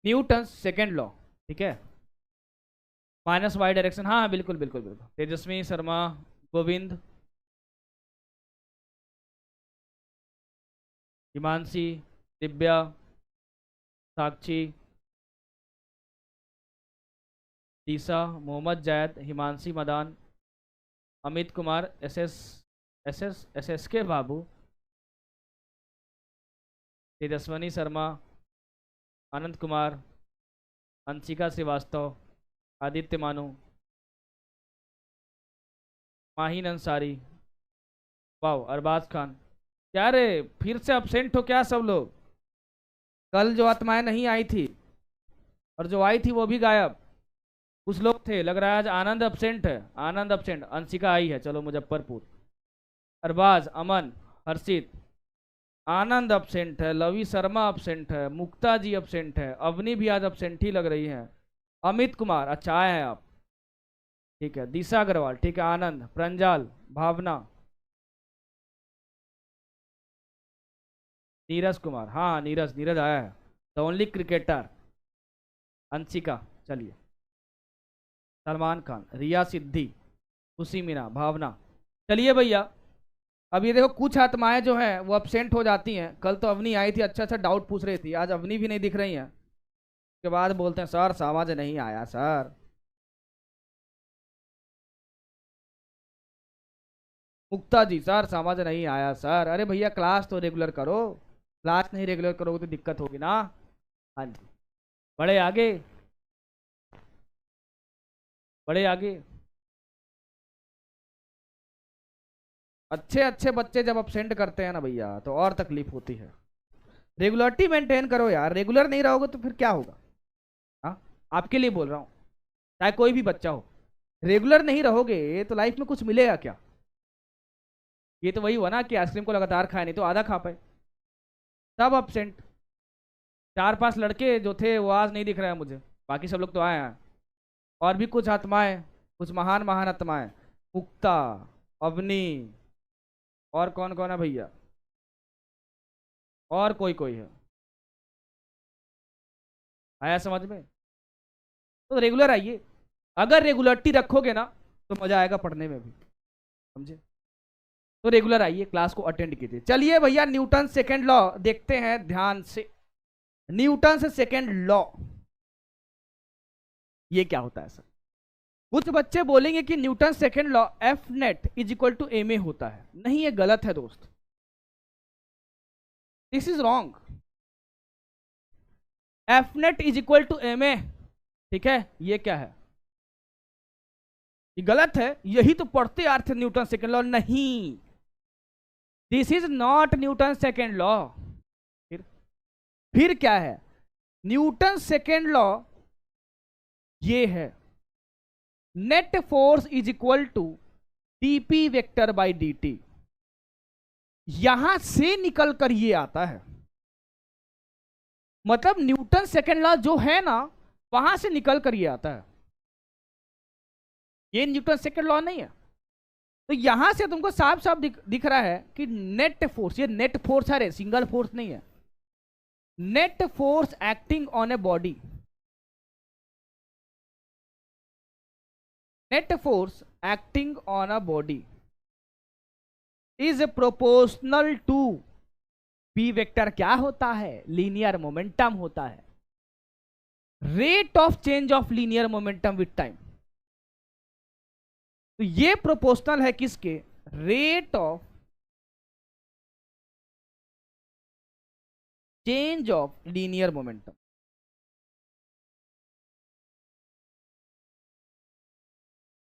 Newton's second law, ठीक है, माइनस वाई डायरेक्शन। हाँ बिल्कुल बिल्कुल बिल्कुल। तेजस्वी, शर्मा, गोविंद, हिमांशी, दिव्या, साक्षी, तीसा, मोहम्मद जायद, हिमांशी मदान, अमित कुमार, एस एस के बाबू, तेजस्वनी शर्मा, आनंद कुमार, अंशिका श्रीवास्तव, आदित्य मानू, माहीन अंसारी, वाओ, अरबाज खान। क्या रे, फिर से अपसेंट हो क्या सब लोग? कल जो आत्माएं नहीं आई थी और जो आई थी वो भी गायब। कुछ लोग थे, लग रहा है आज आनंद अपसेंट है। आनंद अपसेंट, अंशिका आई है, चलो मुजफ्फरपुर। अरबाज, अमन, हर्षित, आनंद अपसेंट है, लवी शर्मा अपसेंट है, मुक्ता जी अपसेंट है, अवनी भी आज अपसेंट ही लग रही है। अमित कुमार, अच्छा आए हैं आप, ठीक है। दिशा अग्रवाल, ठीक है। आनंद, प्रंजाल, भावना, नीरज कुमार, हाँ नीरज, नीरज आया है। द ओनली क्रिकेटर, अंशिका, चलिए। सलमान खान, रिया सिद्धि, खुशी मीना, भावना। चलिए भैया, अब ये देखो कुछ आत्माएं जो हैं वो अपसेंट हो जाती हैं। कल तो अवनी आई थी, अच्छा अच्छा डाउट पूछ रही थी, आज अवनी भी नहीं दिख रही हैं। उसके बाद बोलते हैं सर समझ नहीं आया सर। मुक्ता जी, सर समझ नहीं आया सर। अरे भैया क्लास तो रेगुलर करो, क्लास नहीं रेगुलर करोगे तो दिक्कत होगी ना। हाँ जी, बड़े आगे, बड़े आगे। अच्छे अच्छे बच्चे जब अपसेंट करते हैं ना भैया तो और तकलीफ होती है। रेगुलरिटी मेंटेन करो यार, रेगुलर नहीं रहोगे तो फिर क्या होगा? हाँ, आपके लिए बोल रहा हूँ, चाहे कोई भी बच्चा हो, रेगुलर नहीं रहोगे तो लाइफ में कुछ मिलेगा क्या? ये तो वही हुआ ना कि आइसक्रीम को लगातार खाए, नहीं तो आधा खा पाए। सब अपसेंट। चार पांच लड़के जो थे वो आज नहीं दिख रहे हैं मुझे, बाकी सब लोग तो आए हैं। और भी कुछ आत्माएं, कुछ महान महान आत्माएं, मुक्ता, अवनी, और कौन कौन है भैया? और कोई कोई है? आया समझ में? तो रेगुलर आइए, अगर रेगुलरिटी रखोगे ना तो मजा आएगा पढ़ने में भी, समझे? तो रेगुलर आइए, क्लास को अटेंड कीजिए। चलिए भैया, न्यूटन सेकेंड लॉ देखते हैं ध्यान से। न्यूटन से सेकेंड लॉ, ये क्या होता है सर? कुछ बच्चे बोलेंगे कि Newton second law F net is equal to M a होता है। नहीं, ये गलत है दोस्त, this is wrong. F net is equal to M a, ठीक है, ये क्या है? ये गलत है। यही तो पढ़ते आ रहे थे न्यूटन सेकेंड लॉ। नहीं, this is not Newton second law. फिर क्या है? न्यूटन सेकेंड लॉ ये है, net force is equal to dp vector by dt। यहां से निकल कर ये आता है, मतलब न्यूटन सेकेंड लॉ जो है ना वहां से निकल कर ये आता है। ये न्यूटन सेकेंड लॉ नहीं है। तो यहां से तुमको साफ साफ दिख रहा है कि नेट फोर्स, ये नेट फोर्स है, सिंगल फोर्स नहीं है। Net force acting on a body, net force acting on a body is proportional to p vector. क्या होता है? लीनियर मोमेंटम होता है, rate of change of linear momentum with time. तो ये प्रोपोर्शनल है किसके? Rate of change of linear momentum.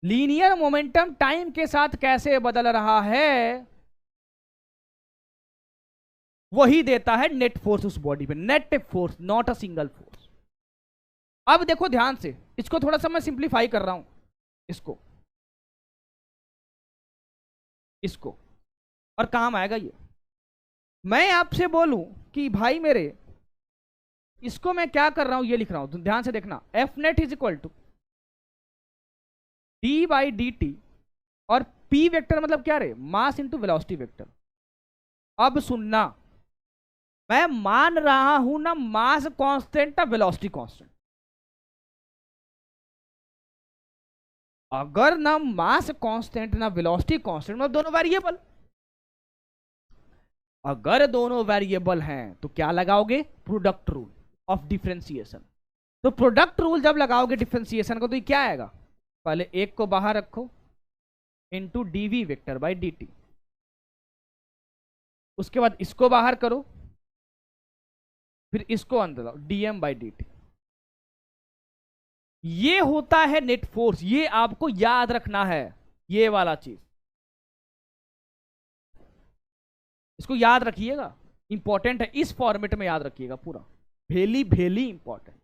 Linear momentum time के साथ कैसे बदल रहा है वही देता है नेट फोर्स उस बॉडी पे। Net force, not a single force. अब देखो ध्यान से, इसको थोड़ा सा मैं सिंप्लीफाई कर रहा हूं, इसको इसको और काम आएगा ये। मैं आपसे बोलूं कि भाई मेरे, इसको मैं क्या कर रहा हूं, ये लिख रहा हूं, तो ध्यान से देखना, F net is equal to d by D t, और पी वेक्टर मतलब क्या रे, मास इंटू वेलोसिटी वेक्टर। अब सुनना, मैं मान रहा हूं ना मास कांस्टेंट ना वेलोसिटी कांस्टेंट। अगर ना मास कांस्टेंट ना वेलोसिटी कांस्टेंट, मतलब दोनों वेरिएबल, अगर दोनों वेरिएबल हैं तो क्या लगाओगे, प्रोडक्ट रूल ऑफ डिफरेंशिएशन। तो प्रोडक्ट रूल जब लगाओगे डिफरेंशिएशन को, तो ये क्या आएगा, पहले एक को बाहर रखो into dv vector by D t, उसके बाद इसको बाहर करो, फिर इसको अंदर लाओ, डीएम बाई डी टी। ये होता है नेट फोर्स, ये आपको याद रखना है, ये वाला चीज इसको याद रखिएगा, इंपॉर्टेंट है, इस फॉर्मेट में याद रखिएगा पूरा, भेली भेली इंपॉर्टेंट।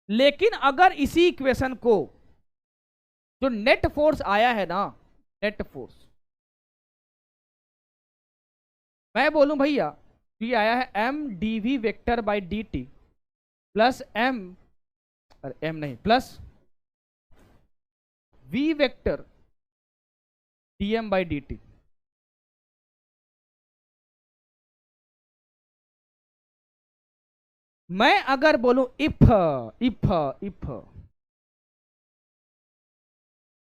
लेकिन अगर इसी इक्वेशन को, जो नेट फोर्स आया है ना, नेट फोर्स, मैं बोलूं भैया ये आया है m D we vector by D t plus m, अरे एम नहीं, plus v vector d M by D t. मैं अगर बोलूं if if if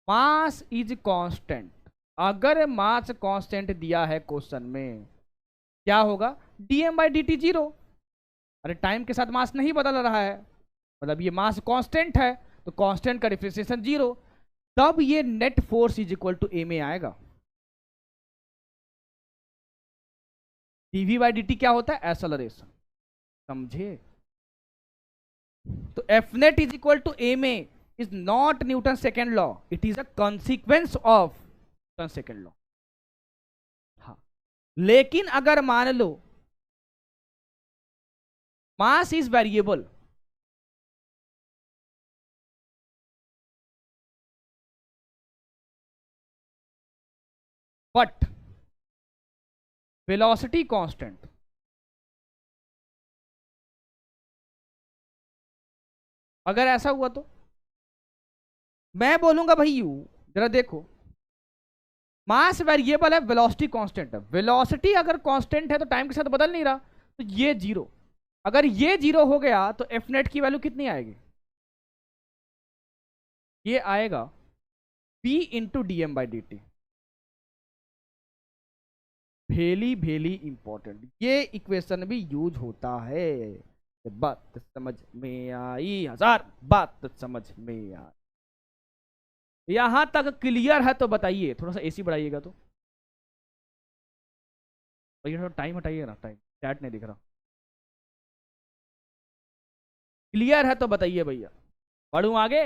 mass is constant, अगर मास कांस्टेंट दिया है क्वेश्चन में, क्या होगा, dm by D t zero. अरे टाइम के साथ मास नहीं बदल रहा है, मतलब ये मास कांस्टेंट है, तो कांस्टेंट का डिफरेंशिएशन जीरो, तब ये net force is equal to a में आएगा। डीवी बाई डी टी क्या होता है, एक्सेलरेशन, समझे। तो F net is equal to a में is not Newton second law, it is a consequence of Newton second law. हाँ, लेकिन अगर मान लो mass is variable, but velocity constant, अगर ऐसा हुआ तो मैं बोलूंगा भाई यू, जरा देखो, मास वेरिएबल है, वेलोसिटी कांस्टेंट है, वेलोसिटी अगर कांस्टेंट है तो टाइम के साथ बदल नहीं रहा, तो ये जीरो, अगर ये जीरो हो गया तो एफ नेट की वैल्यू कितनी आएगी, ये आएगा p into D M by D t. Very very important, ये इक्वेशन भी यूज होता है, बात समझ में आई, हजार बात समझ में आई, यहां तक क्लियर है तो बताइए, थोड़ा सा एसी बढ़ाइएगा तो, भैया थोड़ा टाइम हटाइए ना, टाइम चैट नहीं दिख रहा, क्लियर है तो बताइए भैया, बढ़ूं आगे।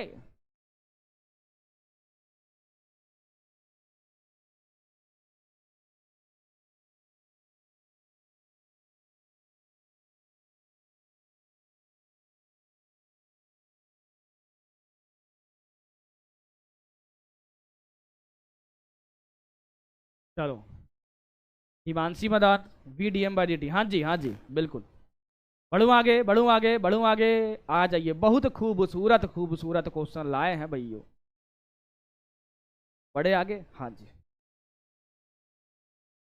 चलो, Himanshi Madan v d M by D t, हाँ जी हाँ जी बिल्कुल, बढ़ूं आगे बढ़ूं आगे बढ़ूं आगे, आ जाइए, बहुत खूबसूरत खूबसूरत क्वेश्चन लाए हैं भैया, बड़े आगे, हाँ जी,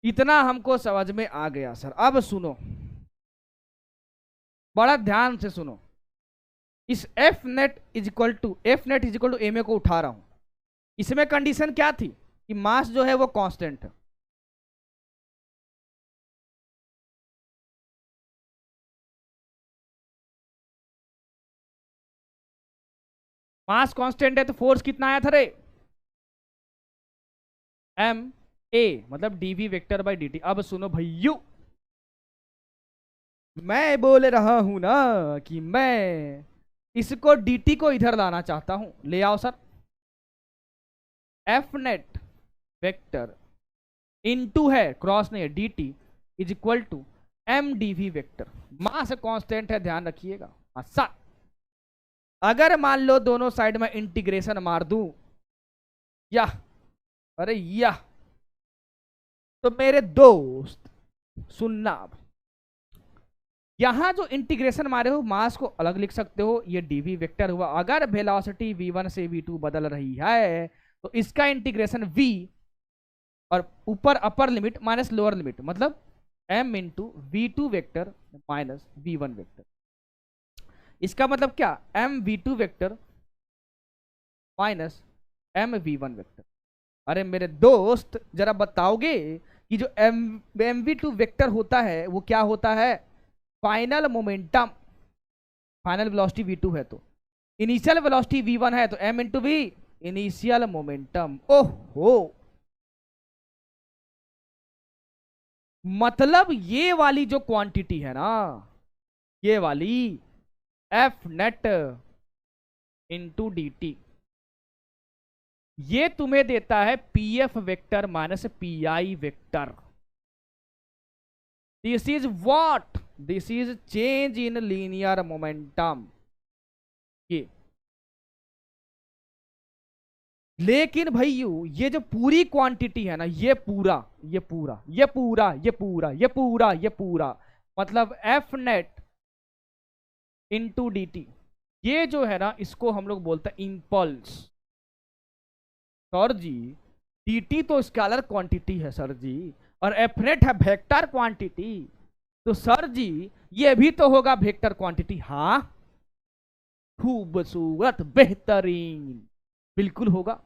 इतना हमको समझ में आ गया सर। अब सुनो, बड़ा ध्यान से सुनो, इस F net is equal to M a को उठा रहा हूं, इसमें कंडीशन क्या थी कि मास जो है वो कांस्टेंट है, मास कांस्टेंट है तो फोर्स कितना आया था रे, एम ए मतलब dv vector by D t. अब सुनो भैयू, मैं बोल रहा हूं ना कि मैं इसको dt को इधर लाना चाहता हूं, ले आओ sir, F net vector into है, क्रॉस नहीं है, dt is equal to M D we vector, mass constant है ध्यान रखिएगा, सर अगर मान लो दोनों साइड में इंटीग्रेशन मार दूं, या अरे या, तो मेरे दोस्त सुनना, अब यहां जो इंटीग्रेशन मारे हो मास को अलग लिख सकते हो, ये डीवी वेक्टर हुआ। अगर वेलोसिटी v1 से v2 बदल रही है तो इसका इंटीग्रेशन v और ऊपर upper limit minus lower limit, मतलब m into v2 vector minus v1 vector. इसका मतलब क्या, m v2 vector minus m v1 vector. अरे मेरे दोस्त जरा बताओगे कि जो m v2 वेक्टर होता है वो क्या होता है, final momentum, final velocity v2 है तो इनिशियल वेलोसिटी v1 है तो m into v initial momentum. ओहो, मतलब ये वाली जो क्वांटिटी है ना, ये वाली F net into D T, ये तुम्हें देता है P F vector minus P I vector. This is what, this is change in linear momentum. ये लेकिन भाइयों ये जो पूरी क्वांटिटी है ना, ये पूरा ये पूरा ये पूरा ये पूरा ये पूरा ये पूरा, मतलब F net into D T, ये जो है ना इसको हम लोग बोलते हैं इंपल्स। सर जी dt तो स्केलर क्वांटिटी है सर जी, और एफ नेट है वेक्टर क्वांटिटी, तो सर जी ये भी तो होगा वेक्टर क्वांटिटी। हाँ खूबसूरत बेहतरीन, बिल्कुल होगा।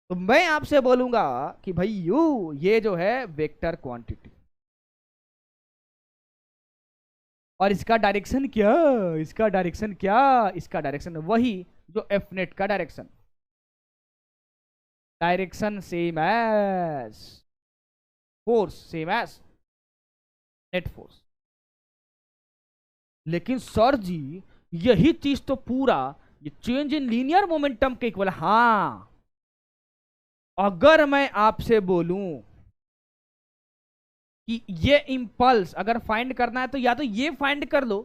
तो मैं आपसे बोलूंगा कि भाई ये जो है वेक्टर क्वांटिटी, और इसका डायरेक्शन क्या, इसका डायरेक्शन क्या, इसका डायरेक्शन वही जो एफ नेट का direction, direction same as force, same as net force. लेकिन सर जी यही चीज तो पूरा ये चेंज इन लीनियर मोमेंटम के इक्वल। हाँ अगर मैं आपसे बोलूं कि ये इंपल्स अगर फाइंड करना है तो या तो ये फाइंड कर लो,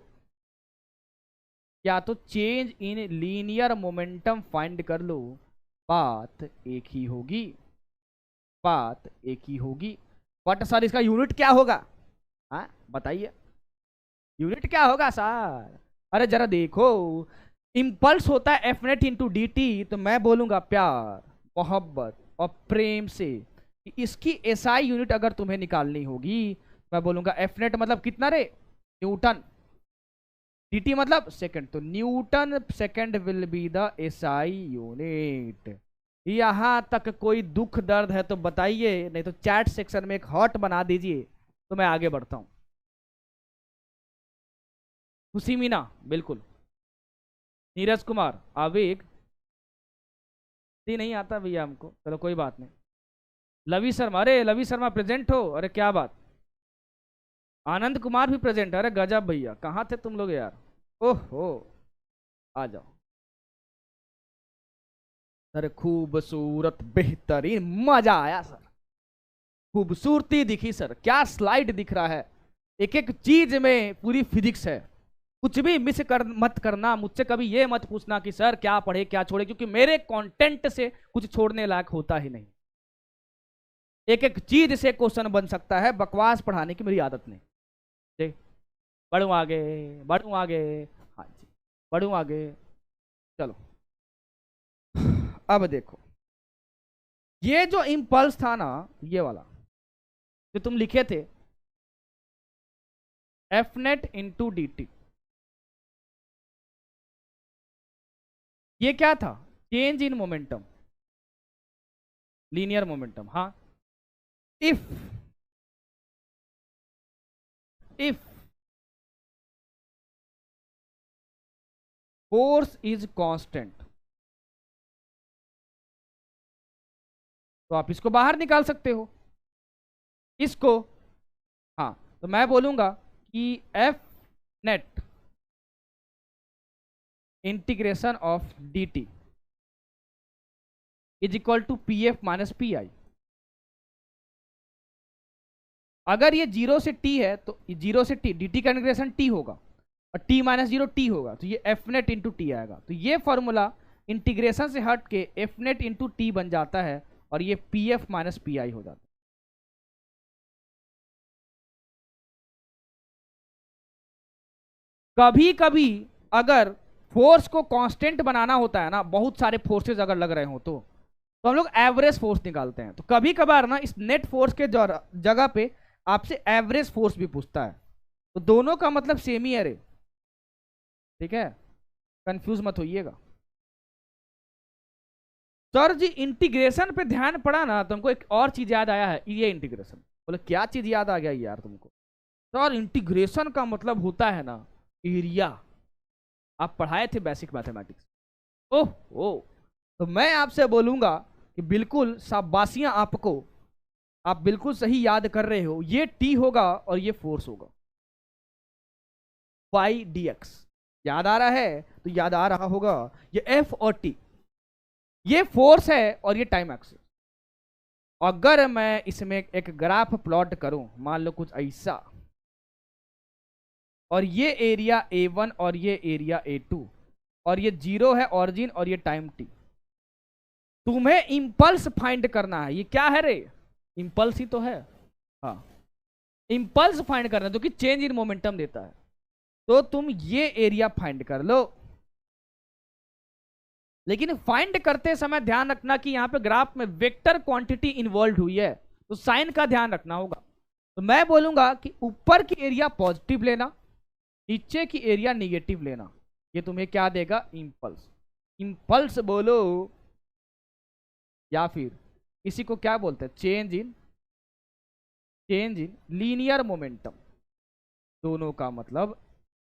या तो change in linear momentum find कर लो, बात एक ही होगी, बात एक ही होगी। बट सर इसका यूनिट क्या होगा, हाँ बताइए यूनिट क्या होगा सर। अरे जरा देखो, इंपल्स होता है F net into D T, तो मैं बोलूंगा प्यार मोहब्बत और प्रेम से कि इसकी एसआई यूनिट अगर तुम्हें निकालनी होगी, मैं बोलूंगा एफ नेट मतलब कितना रे, न्यूटन, dt मतलब सेकंड, तो Newton second will be the SI unit. यहां तक कोई दुख दर्द है तो बताइए, नहीं तो चैट सेक्शन में एक हॉट बना दीजिए तो मैं आगे बढ़ता हूं। खुशी मीना बिल्कुल, नीरज कुमार आवेग नहीं आता भैया हमको, चलो कोई बात नहीं। लवी शर्मा, अरे लवी शर्मा प्रेजेंट हो, अरे क्या बात। आनंद कुमार भी प्रेजेंट, अरे गजब भैया, कहाँ थे तुम लोग यार, ओहो आ जाओ। अरे खूबसूरत बेहतरीन, मजा आया सर, खूबसूरती दिखी सर, क्या स्लाइड दिख रहा है, एक एक चीज में पूरी फिजिक्स है। कुछ भी मिस कर मत करना, मुझसे कभी ये मत पूछना कि सर क्या पढ़े क्या छोड़े, क्योंकि मेरे कंटेंट से कुछ छोड़ने लायक होता ही नहीं। एक एक चीज से क्वेश्चन बन सकता है, बकवास पढ़ाने की मेरी आदत नहीं। बढ़ूं आगे, बढ़ूं आगे, हाँ जी बढ़ूं आगे। चलो अब देखो, ये जो इंपल्स था ना, ये वाला जो तुम लिखे थे F net into D T, ये क्या था, change in momentum, linear momentum. हाँ इफ फोर्स इज कांस्टेंट, तो आप इसको बाहर निकाल सकते हो इसको। हाँ तो मैं बोलूंगा कि F net integration of D T is equal to P F minus P I. अगर ये जीरो से टी है तो जीरो से टी डी टी का इंटीग्रेशन टी होगा, और टी माइनस जीरो टी होगा, तो ये एफ नेट इंटू टी आएगा। तो ये फॉर्मूला इंटीग्रेशन से हट के एफ नेट इंटू टी बन जाता है और ये पी एफ माइनस पी आई हो जाता है। कभी कभी अगर फोर्स को कांस्टेंट बनाना होता है ना, बहुत सारे फोर्सेस अगर लग रहे हो तो हम लोग एवरेज फोर्स निकालते हैं। तो कभी कभार ना इस नेट फोर्स के जगह पे आपसे एवरेज फोर्स भी पूछता है, तो दोनों का मतलब सेम ही है रे, ठीक है, कंफ्यूज मत होइएगा। सर जी इंटीग्रेशन पे ध्यान पड़ा ना, तुमको एक और चीज याद आया है, ये इंटीग्रेशन। बोले क्या चीज याद आ गया यार तुमको? सर इंटीग्रेशन का मतलब होता है ना एरिया, आप पढ़ाए थे बेसिक मैथमेटिक्स। ओह ओ, तो मैं आपसे बोलूंगा कि बिल्कुल शाबाशियां आपको, आप बिल्कुल सही याद कर रहे हो। ये टी होगा और ये फोर्स होगा, वाई डी एक्स। याद आ रहा है? तो याद आ रहा होगा ये एफ और टी, ये फोर्स है और ये टाइम एक्सिस। अगर मैं इसमें एक ग्राफ प्लॉट करूं, मान लो कुछ ऐसा, और ये एरिया A1 और ये एरिया A2 और ये जीरो है ऑरिजिन और ये टाइम t, तुम्हें इंपल्स फाइंड करना है। ये क्या है रे? इंपल्स ही तो है। हाँ, इंपल्स फाइंड करना है जो कि चेंज इन मोमेंटम देता है। तो तुम ये एरिया फाइंड कर लो, लेकिन फाइंड करते समय ध्यान रखना कि यहां पे ग्राफ में वेक्टर क्वांटिटी इन्वॉल्व हुई है, तो साइन का ध्यान रखना होगा। तो मैं बोलूंगा कि ऊपर की एरिया पॉजिटिव लेना, नीचे की एरिया निगेटिव लेना। ये तुम्हें क्या देगा? इंपल्स। इंपल्स बोलो, या फिर इसी को क्या बोलते हैं? Change in linear momentum. दोनों का मतलब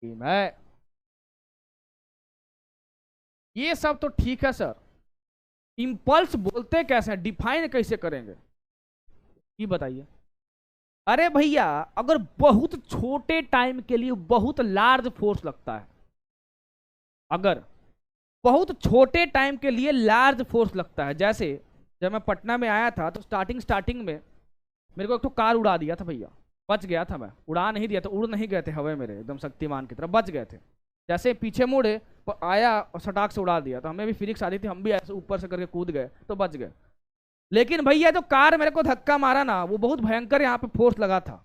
सेम है। ये सब तो ठीक है सर, इंपल्स बोलते कैसे हैं, डिफाइन कैसे करेंगे ये बताइए। अरे भैया, अगर बहुत छोटे टाइम के लिए बहुत लार्ज फोर्स लगता है, अगर बहुत छोटे टाइम के लिए लार्ज फोर्स लगता है, जैसे जब मैं पटना में आया था तो स्टार्टिंग में मेरे को एक तो कार उड़ा दिया था भैया, बच गया था मैं, उड़ा नहीं दिया था, उड़ नहीं गए थे हवा मेरे, एकदम शक्तिमान की तरह बच गए थे। जैसे पीछे मुड़े आया और सटाक से उड़ा दिया, तो हमें भी फिजिक्स आ रही थी, हम भी ऐसे ऊपर से करके कूद गए तो बच गए। लेकिन भैया जो कार मेरे को धक्का मारा ना, वो बहुत भयंकर यहाँ पे फोर्स लगा था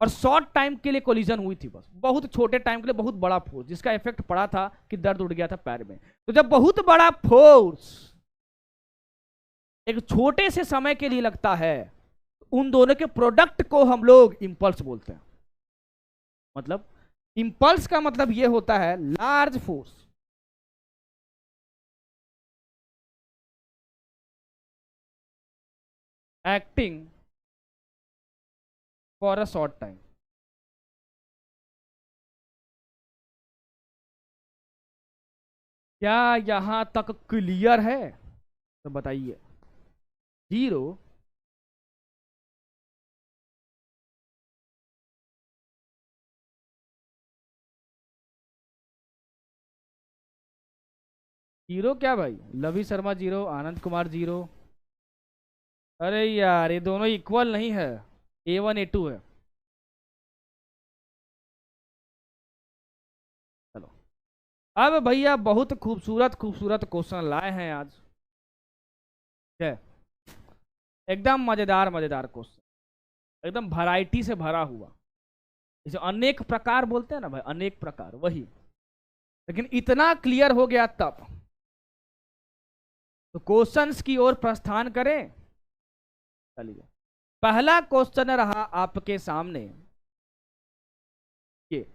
और शॉर्ट टाइम के लिए कोलिजन हुई थी, बस बहुत छोटे टाइम के लिए बहुत बड़ा फोर्स, जिसका इफेक्ट पड़ा था कि दर्द उड़ गया था पैर में। तो जब बहुत बड़ा फोर्स एक छोटे से समय के लिए लगता है, उन दोनों के प्रोडक्ट को हम लोग इंपल्स बोलते हैं। मतलब इंपल्स का मतलब यह होता है large force acting for a short time. क्या यहां तक क्लियर है? तो बताइए। जीरो जीरो क्या भाई? लवी शर्मा जीरो, आनंद कुमार जीरो। अरे यार ये दोनों इक्वल नहीं है, A1 A2 है। चलो, अब भैया बहुत खूबसूरत खूबसूरत क्वेश्चन लाए हैं आज, ठीक है, एकदम मजेदार मजेदार क्वेश्चन, एकदम वैरायटी से भरा हुआ। जैसे अनेक प्रकार बोलते हैं ना भाई, अनेक प्रकार वही, लेकिन इतना क्लियर हो गया तब। तो क्वेश्चंस की ओर प्रस्थान करें। चलिए, पहला क्वेश्चन रहा आपके सामने ये,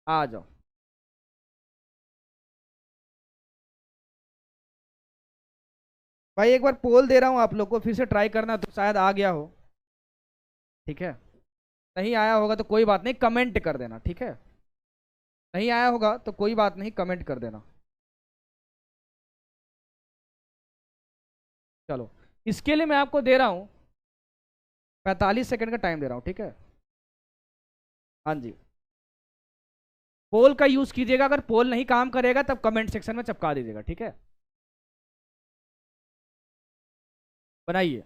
आ जाओ भाई, एक बार पोल दे रहा हूं आप लोग को, फिर से ट्राई करना तो शायद आ गया हो, ठीक है। नहीं आया होगा तो कोई बात नहीं, कमेंट कर देना, ठीक है। नहीं आया होगा तो कोई बात नहीं, कमेंट कर देना। चलो, इसके लिए मैं आपको दे रहा हूं 45 सेकंड का टाइम दे रहा हूं, ठीक है। हाँ जी, पोल का यूज कीजिएगा, अगर पोल नहीं काम करेगा तब कमेंट सेक्शन में चिपका दीजिएगा, ठीक है। बनाइए।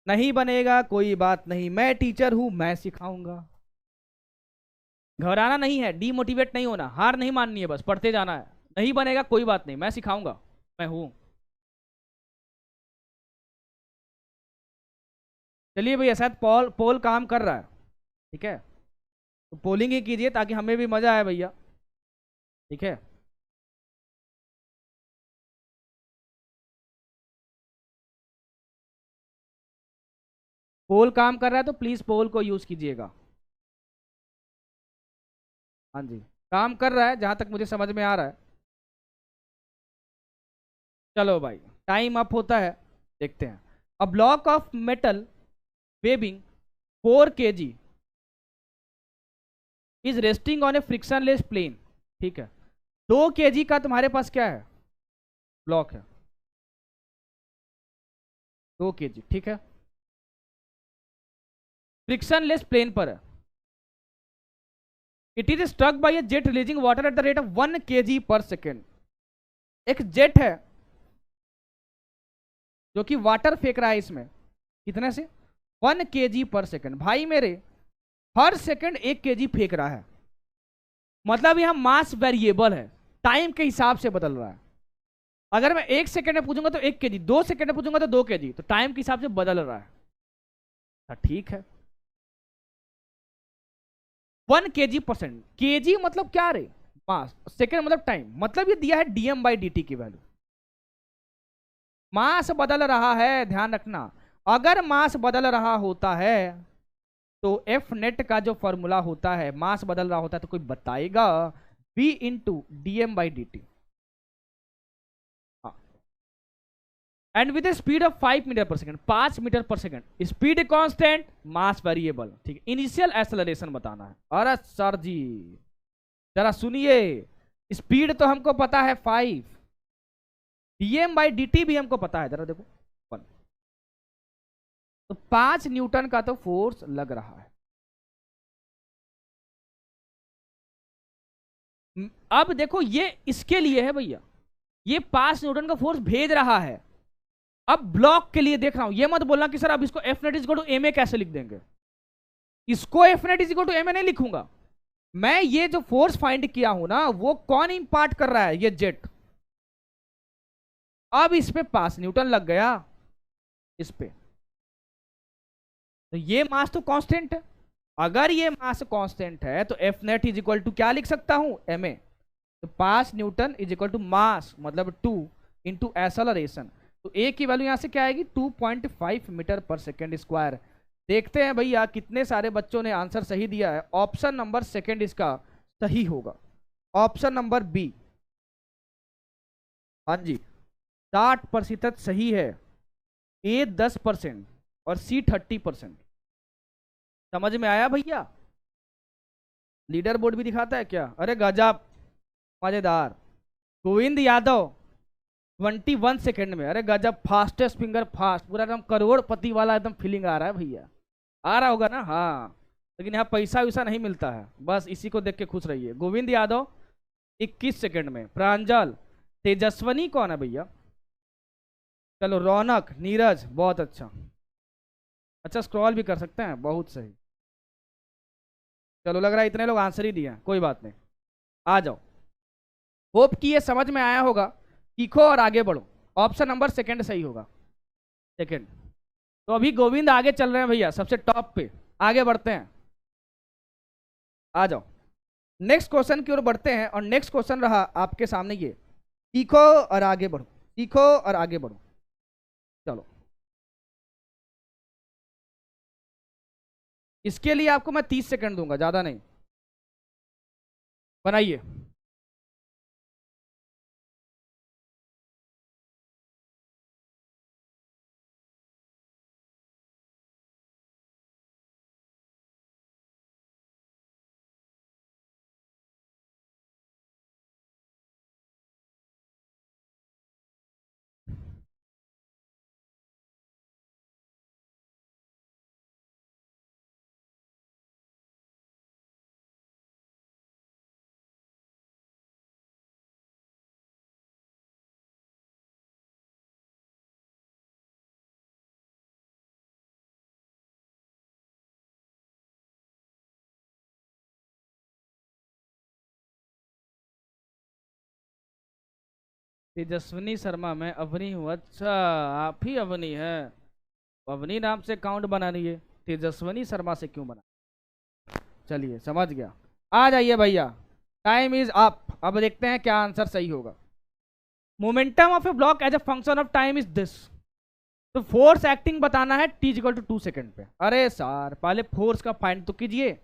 नहीं बनेगा कोई बात नहीं, मैं टीचर हूं, मैं सिखाऊंगा। घबराना नहीं है, डीमोटिवेट नहीं होना, हार नहीं माननी है, बस पढ़ते जाना है। नहीं बनेगा कोई बात नहीं, मैं सिखाऊंगा, मैं हूं। चलिए भैया, शायद पोल पोल काम कर रहा है। ठीक है, तो पोलिंग ही कीजिए ताकि हमें भी मजा आए भैया। ठीक है, पोल काम कर रहा है तो प्लीज पोल को यूज कीजिएगा। हाँ जी, काम कर रहा है जहां तक मुझे समझ में आ रहा है। चलो भाई, टाइम अप होता है, देखते हैं। A block of metal weighing 4 kg is resting on a frictionless plane. ठीक है, 2 kg का तुम्हारे पास क्या है, ब्लॉक है, 2 kg, ठीक है, फ्रिक्शनलेस प्लेन पर है। It is struck by a jet releasing water at the rate of 1 kg/सेकेंड। एक जेट है जो कि वाटर फेंक रहा है इसमें, कितने से, 1 kg/सेकेंड। भाई मेरे, हर सेकंड 1 kg फेंक रहा है, मतलब यहां मास वेरिएबल है, टाइम के हिसाब से बदल रहा है। अगर मैं 1 सेकंड में पूछूंगा तो 1 kg, 2 सेकंड में पूछूंगा तो 2 kg, तो टाइम के हिसाब से बदल रहा है। ठीक है, 1 kg%, kg मतलब क्या रे, मास, सेकंड मतलब टाइम, मतलब ये दिया है dm/dt की वैल्यू। मास बदल रहा है, ध्यान रखना। अगर मास बदल रहा होता है तो एफ नेट का जो फॉर्मूला होता है, मास बदल रहा होता है तो कोई बताएगा, v into dm/dt। And with speed of 5 metre per second, 5 metre per second, speed constant, mass variable. ठीक है, इनिशियल एक्सेलरेशन बताना है। अरे सर जी, जरा सुनिए, स्पीड तो हमको पता है 5, dm/dt भी हमको पता है, जरा देखो 1, तो 5 न्यूटन का तो फोर्स लग रहा है। अब देखो, ये इसके लिए है भैया, ये 5 न्यूटन का फोर्स भेज रहा है। अब ब्लॉक के लिए देख रहा हूं, ये मत बोलना कि सर अब इसको F net is equal to M A कैसे लिख देंगे। इसको F net is equal to M A नहीं लिखूंगा मैं, ये जो फोर्स फाइंड किया हूं ना, वो कौन इंपार्ट कर रहा है, ये जेट। अब इस पे 5 न्यूटन लग गया, इस पे, तो ये मास तो कांस्टेंट है। अगर ये मास कांस्टेंट है तो F net is equal to क्या लिख सकता हूं, एम ए। तो 5 newton is equal to mass मतलब 2 इंटू एसेलरेशन। तो ए की वैल्यू यहां से क्या आएगी, 2.5 मीटर पर सेकेंड स्क्वायर। देखते हैं भैया कितने सारे बच्चों ने आंसर सही दिया है। ऑप्शन नंबर सेकेंड इसका सही होगा, ऑप्शन नंबर बी। हाँ जी, 60% सही है, ए 10% और सी 30%। समझ में आया भैया? लीडर बोर्ड भी दिखाता है क्या, अरे गजब, मजेदार। गोविंद यादव 21 सेकेंड में, अरे गजब, फास्टेस्ट फिंगर फास्ट, पूरा एकदम करोड़पति वाला एकदम फीलिंग आ रहा है भैया। आ रहा होगा ना, हाँ, लेकिन यहाँ पैसा वैसा नहीं मिलता है, बस इसी को देख के खुश रहिए। गोविंद यादव 21 सेकेंड में। प्रांजल, तेजस्वनी कौन है भैया, चलो, रौनक, नीरज, बहुत अच्छा, अच्छा स्क्रॉल भी कर सकते हैं, बहुत सही। चलो, लग रहा है इतने लोग आंसर ही दिए हैं, कोई बात नहीं, आ जाओ। होप कि ये समझ में आया होगा। सीखो और आगे बढ़ो, ऑप्शन नंबर सेकंड सही होगा, सेकंड। तो अभी गोविंद आगे चल रहे हैं भैया, सबसे टॉप पे, आगे बढ़ते हैं, आ जाओ। नेक्स्ट क्वेश्चन की ओर बढ़ते हैं, और नेक्स्ट क्वेश्चन रहा आपके सामने ये, सीखो और आगे बढ़ो, सीखो और आगे बढ़ो। चलो, इसके लिए आपको मैं 30 सेकंड दूंगा, ज्यादा नहीं, बनाइए। तेजस्विनी शर्मा, मैं अवनी हूँ। अच्छा, आप ही अवनी है। अवनी नाम से अकाउंट बना रही है, तेजस्विनी शर्मा से क्यों बना? चलिए समझ गया। आ जाइए भैया, टाइम इज अप। अब देखते हैं क्या आंसर सही होगा। Momentum of a block as a function of time is this. तो फोर्स एक्टिंग बताना है t इक्वल टू 2 सेकेंड पे। अरे सर पहले फोर्स का फाइंड तो कीजिए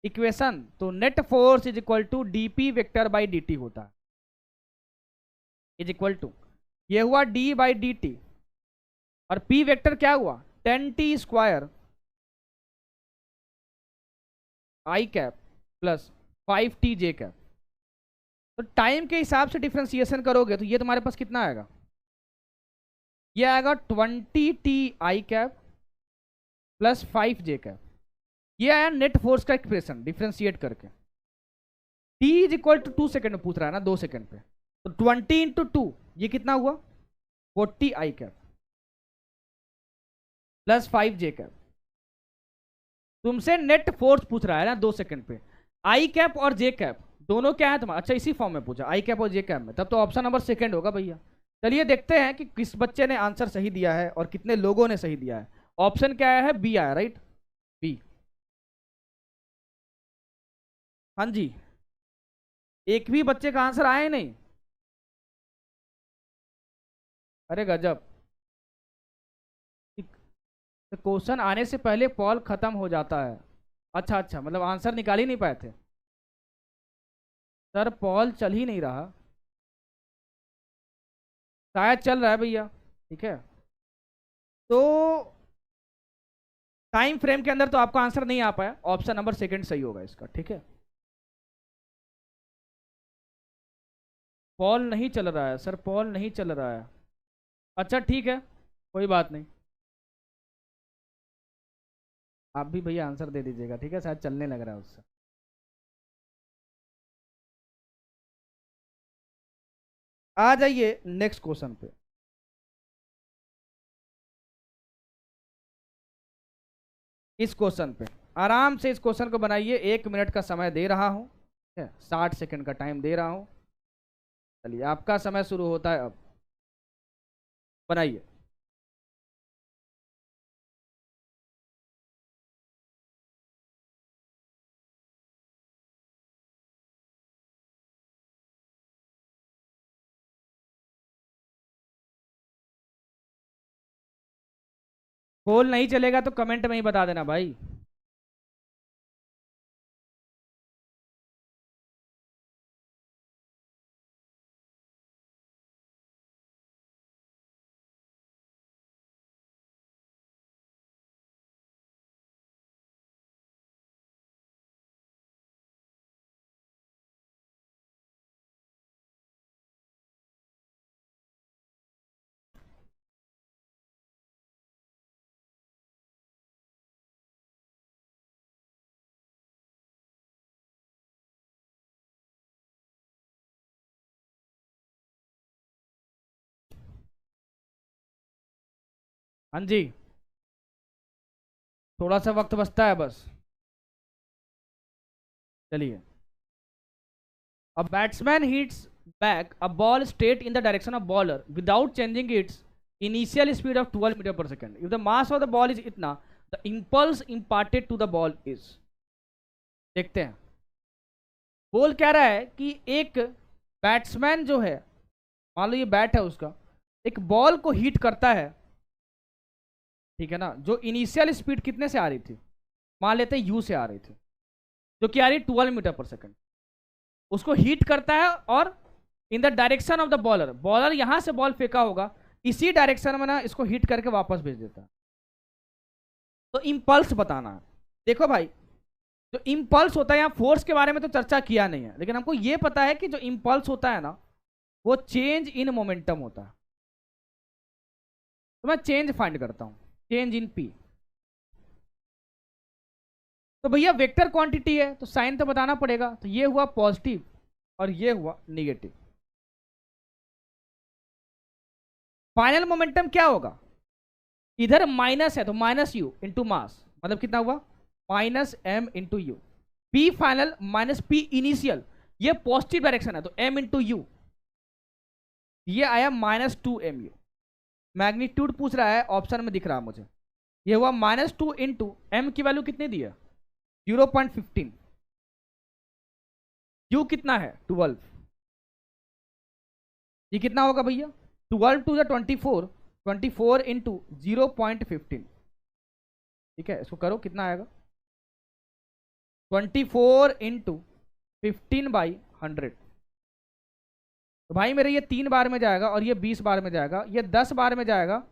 इक्वेशन। तो net force is equal to dp vector by dt होता है, इज इक्वल टू, ये हुआ d बाई dt, और p वेक्टर क्या हुआ 10t square i cap plus 5t j cap. तो टाइम के हिसाब से डिफ्रेंसिएशन करोगे तो ये तुम्हारे पास कितना आएगा, ये आएगा 20t आई कैप प्लस 5j कैप। ये आया नेट फोर्स का एक्सप्रेशन डिफ्रेंशिएट करके। t is equal to 2 second में पूछ रहा है ना, 2 सेकेंड पे। तो 20 इंटू 2 ये कितना हुआ 40 आई कैप प्लस 5j कैप। तुमसे नेट फोर्स पूछ रहा है ना 2 सेकेंड पे। आई कैप और जे कैप दोनों क्या है तुम्हारा, अच्छा इसी फॉर्म में पूछा आई कैप और जे कैप में, तब तो ऑप्शन नंबर सेकंड होगा भैया। चलिए देखते हैं कि किस बच्चे ने आंसर सही दिया है और कितने लोगों ने सही दिया है। ऑप्शन क्या आया है, बी आया, राइट, बी। हाँ जी, एक भी बच्चे का आंसर आया ही नहीं। अरे गजब, क्वेश्चन आने से पहले पॉल खत्म हो जाता है। अच्छा अच्छा, मतलब आंसर निकाल ही नहीं पाए थे सर, पॉल चल ही नहीं रहा, शायद चल रहा है भैया। ठीक है, तो टाइम फ्रेम के अंदर तो आपका आंसर नहीं आ पाया, ऑप्शन नंबर सेकंड सही होगा इसका। ठीक है, पॉल नहीं चल रहा है सर, पॉल नहीं चल रहा है। अच्छा ठीक है, कोई बात नहीं, आप भी भैया आंसर दे दीजिएगा। ठीक है, शायद चलने लग रहा है उससे। आ जाइए नेक्स्ट क्वेश्चन पे। इस क्वेश्चन पे आराम से इस क्वेश्चन को बनाइए, 1 मिनट का समय दे रहा हूं, ठीक है, 60 सेकंड का टाइम दे रहा हूं। चलिए आपका समय शुरू होता है अब, बनाइए। पोल नहीं चलेगा तो कमेंट में ही बता देना भाई। हाँ जी, थोड़ा सा वक्त बचता है बस। चलिए, A batsman hits back a ball straight in the direction of bowler without changing its initial speed of 12 meter per second. If the mass of the ball is itna, the impulse imparted to the ball is. देखते हैं, बोल कह रहा है कि एक batsman जो है, मान लो ये बैट है उसका, एक बॉल को हिट करता है, ठीक है ना, जो इनिशियल स्पीड कितने से आ रही थी, मान लेते हैं यू से आ रही थी, जो कि आ रही 12 मीटर पर सेकंड, उसको हिट करता है और in the direction of the bowler, bowler यहां से बॉल फेंका होगा, इसी डायरेक्शन में ना इसको हिट करके वापस भेज देता है। तो इंपल्स बताना है। देखो भाई, जो इंपल्स होता है, यहाँ फोर्स के बारे में तो चर्चा किया नहीं है, लेकिन हमको ये पता है कि जो इंपल्स होता है ना, वो चेंज इन मोमेंटम होता है। तो मैं चेंज फाइंड करता हूं, चेंज इन पी। तो भैया वेक्टर क्वांटिटी है तो साइन तो बताना पड़ेगा, तो ये हुआ पॉजिटिव और ये हुआ निगेटिव। फाइनल मोमेंटम क्या होगा, इधर माइनस है तो माइनस यू इंटू मास, मतलब कितना हुआ minus M into U. P final minus P initial, ये पॉजिटिव डायरेक्शन है तो एम इंटू यू, ये आया -2 mu। मैग्नीट्यूड पूछ रहा है, ऑप्शन में दिख रहा है मुझे, ये हुआ -2 इंटू एम की वैल्यू कितनी दी है 0.15, यू कितना है 12, ये कितना होगा भैया 12 टू 24, 24 इंटू 0.15, ठीक है, इसको करो कितना आएगा 24 इंटू 15/100। तो भाई मेरे ये 3 बार में जाएगा और ये 20 बार में जाएगा, ये 10 बार में जाएगा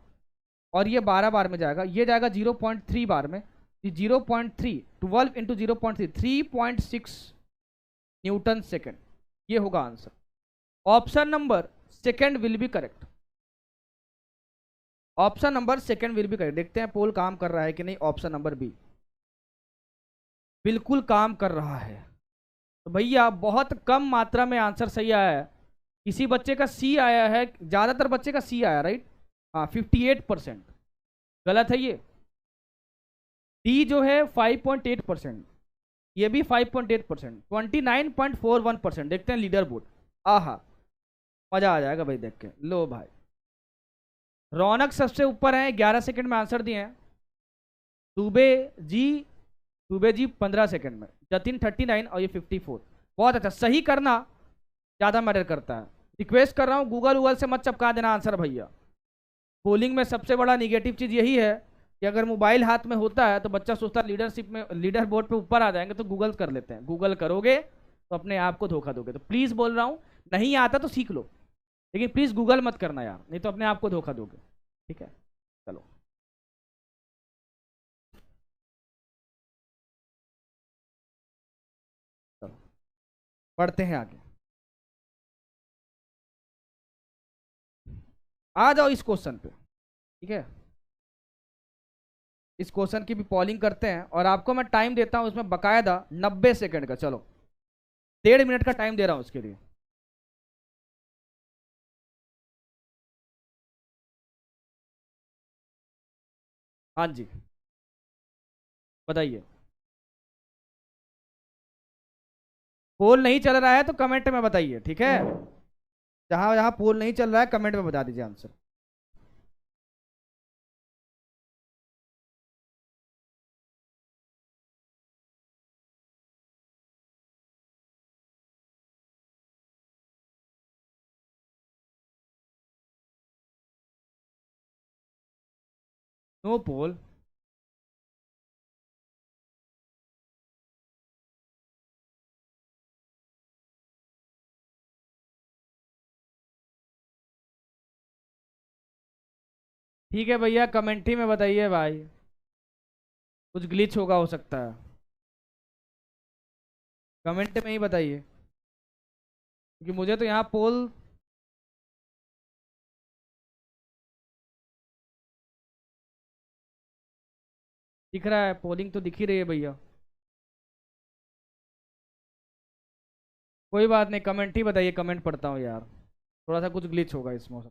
और ये 12 बार में जाएगा, ये जाएगा 0.3 बार में, 0.3, 12 इंटू 0.3, 3.6 न्यूटन सेकेंड, ये होगा answer. Option number second will be correct, option number second will be correct. देखते हैं पोल काम कर रहा है कि नहीं। ऑप्शन नंबर बी बिल्कुल काम कर रहा है। तो भैया बहुत कम मात्रा में आंसर सही आया है। किसी बच्चे का सी आया है, ज्यादातर बच्चे का सी आया, राइट, हाँ 58%। गलत है ये। डी जो है 5.8%, ये भी 5.8%, 29.41%। देखते हैं लीडर बोर्ड। आहा, मजा आ जाएगा भाई देख के। लो भाई, रौनक सबसे ऊपर है, 11 सेकंड में आंसर दिए हैं। दुबे जी 15 सेकंड में, जतिन 39 और ये 54। बहुत अच्छा, सही करना ज़्यादा मैटर करता है। रिक्वेस्ट कर रहा हूँ गूगल से मत चपका देना आंसर भैया। पोलिंग में सबसे बड़ा निगेटिव चीज़ यही है कि अगर मोबाइल हाथ में होता है तो बच्चा सोचता है लीडरशिप में, लीडर बोर्ड पे ऊपर आ जाएंगे तो गूगल कर लेते हैं। गूगल करोगे तो अपने आप को धोखा दोगे। तो प्लीज़ बोल रहा हूँ, नहीं आता तो सीख लो, लेकिन प्लीज़ गूगल मत करना यार, नहीं तो अपने आप को धोखा दोगे। ठीक है, चलो चलो पढ़ते हैं आगे। आ जाओ इस क्वेश्चन पे, ठीक है। इस क्वेश्चन की भी पॉलिंग करते हैं और आपको मैं टाइम देता हूं उसमें बकायदा 90 सेकंड का। चलो 1.5 मिनट का टाइम दे रहा हूं उसके लिए। हाँ जी, बताइए। पोल नहीं चल रहा है तो कमेंट में बताइए, ठीक है। जहां जहां पोल नहीं चल रहा है कमेंट में बता दीजिए आंसर। नो पोल। ठीक है भैया, कमेंट ही में बताइए भाई, कुछ ग्लिच होगा हो सकता है। कमेंट में ही बताइए, क्योंकि मुझे तो यहाँ पोल दिख रहा है, पोलिंग तो दिख ही रही है भैया। कोई बात नहीं, कमेंट ही बताइए, कमेंट पढ़ता हूँ यार, थोड़ा सा कुछ ग्लिच होगा इस मौसम।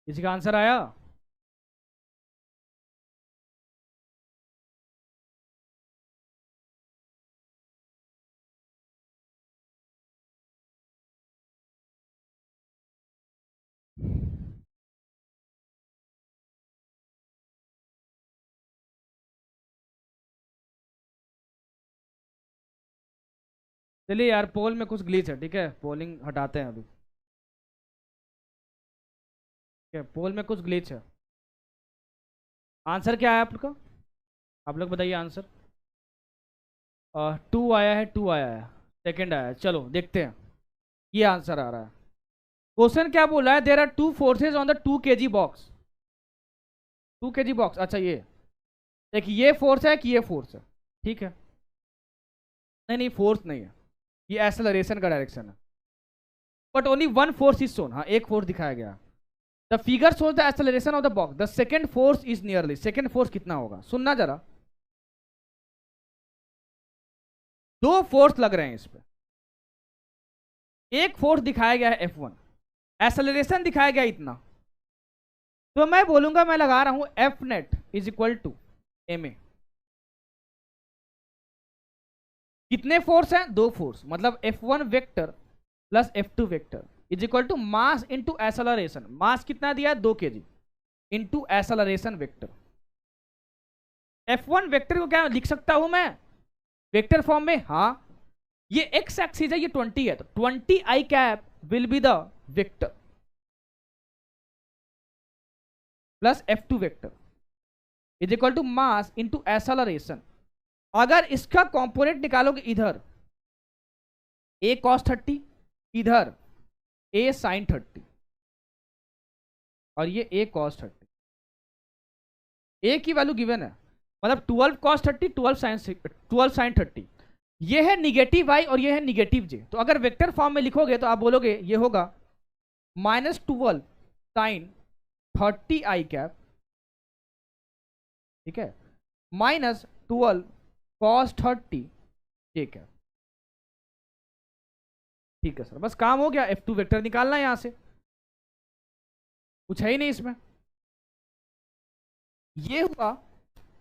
किसी का आंसर आया? चलिए यार, पोल में कुछ ग्लिच है, ठीक है, पोलिंग हटाते हैं अभी। ठीक है, पोल में कुछ ग्लिच है। आंसर क्या है आप लोग का? आप लोग बताइए आंसर। 2 आया है, 2 आया है, सेकंड आया है। चलो देखते हैं, ये आंसर आ रहा है। क्वेश्चन क्या बोला है? There are 2 forces on the 2 kg box. 2 kg box, अच्छा ये एक ये फोर्स है कि ये फोर्स है, ठीक है। नहीं नहीं, फोर्स नहीं है, ये एक्सेलरेशन का डायरेक्शन है। But only one force is shown, हाँ एक फोर्स दिखाया गया। The figure shows the acceleration of the box, the second force is nearly. Second force कितना होगा सुनना जरा। 2 फोर्स लग रहे हैं इस पे। एक फोर्स दिखाया गया है F1, एक्सेलरेशन दिखाया गया इतना। तो मैं बोलूंगा, मैं लगा रहा हूं F net is equal to ma। कितने फोर्स हैं? 2 फोर्स, मतलब F1 vector plus F2 vector is equal to mass into acceleration. Mass कितना दिया है? 2 kg into acceleration vector. F1 vector को क्या लिख सकता हूं मैं वेक्टर फॉर्म में? हाँ, ये एक्स एक्सिस है, ये 20 है, तो 20 i cap will be the vector plus F2 vector is equal to mass into acceleration. अगर इसका कंपोनेंट निकालोगे इधर a cos 30, इधर a sin 30, और ये a cos 30, a की वैल्यू गिवन है, मतलब 12 cos 30 12 sin 30। ये है निगेटिव i और ये है निगेटिव j। तो अगर वेक्टर फॉर्म में लिखोगे तो आप बोलोगे ये होगा -12 sin 30 आई कैप, ठीक है, -12 cos 30 j कैप। ठीक है सर, बस काम हो गया। F2 वेक्टर निकालना है यहां से, कुछ है ही नहीं इसमें। ये हुआ,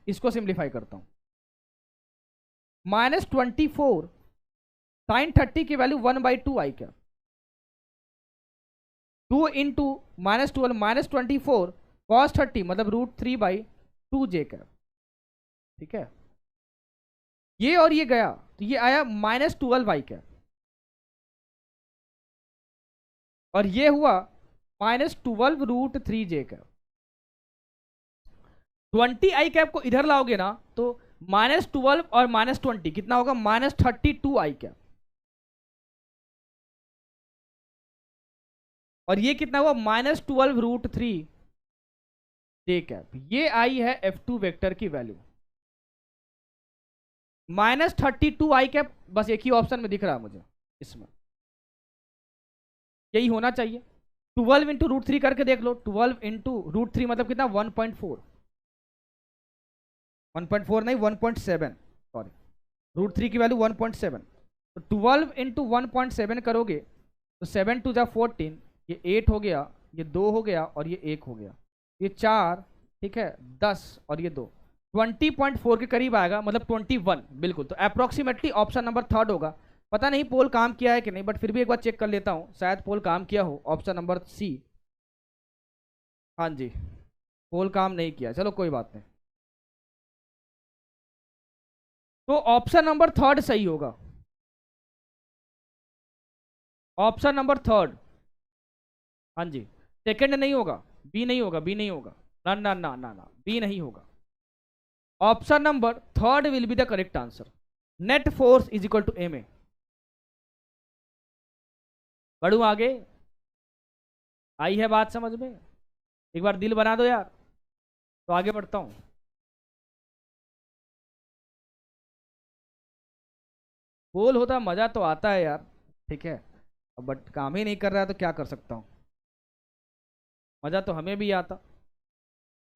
इसको सिंप्लीफाई करता हूं, -24 sin 30 की वैल्यू 1/2 आई क्या, 2 इंटू -12 -24 cos 30 मतलब √3/2 j कैप। ठीक है, ये और ये गया तो ये आया -12 आई कैप, और ये हुआ -12 √3 j कैप। 20 आई कैप को इधर लाओगे ना तो -12 और -20 कितना होगा? -32 आई कैप, और ये कितना हुआ? -12 √3 j कैप। ये आई है F2 वेक्टर की वैल्यू, -32 आई कैप। बस एक ही ऑप्शन में दिख रहा है मुझे, इसमें यही होना चाहिए। 12 इंटू √3 करके देख लो, 12 इंटू √3 मतलब कितना? 1.4, 1.4 नहीं 1.7, सॉरी, √3 की वैल्यू 1.7। तो 12 इंटू 1.7 करोगे तो 7 2 जा 14, ये 8 हो गया, ये 2 हो गया, और ये 1 हो गया, ये 4, ठीक है, 10 और ये 2, 20.4 के करीब आएगा, मतलब 21 बिल्कुल। तो अप्रोक्सीमेटली ऑप्शन नंबर 3 होगा। पता नहीं पोल काम किया है कि नहीं, बट फिर भी एक बार चेक कर लेता हूँ, शायद पोल काम किया हो। ऑप्शन नंबर सी, हाँ जी, पोल काम नहीं किया, चलो कोई बात नहीं। तो ऑप्शन नंबर 3 सही होगा, ऑप्शन नंबर 3। हाँ जी, सेकंड नहीं होगा, बी नहीं होगा, बी नहीं होगा, ना ना ना ना ना, बी नहीं होगा। Option number 3 will be the correct answer. Net force is equal to M A. बढ़ू आगे, आई है बात समझ में? एक बार दिल बना दो यार, तो आगे बढ़ता हूं। गोल होता मजा तो आता है यार, ठीक है, बट काम ही नहीं कर रहा है तो क्या कर सकता हूँ। मजा तो हमें भी आता,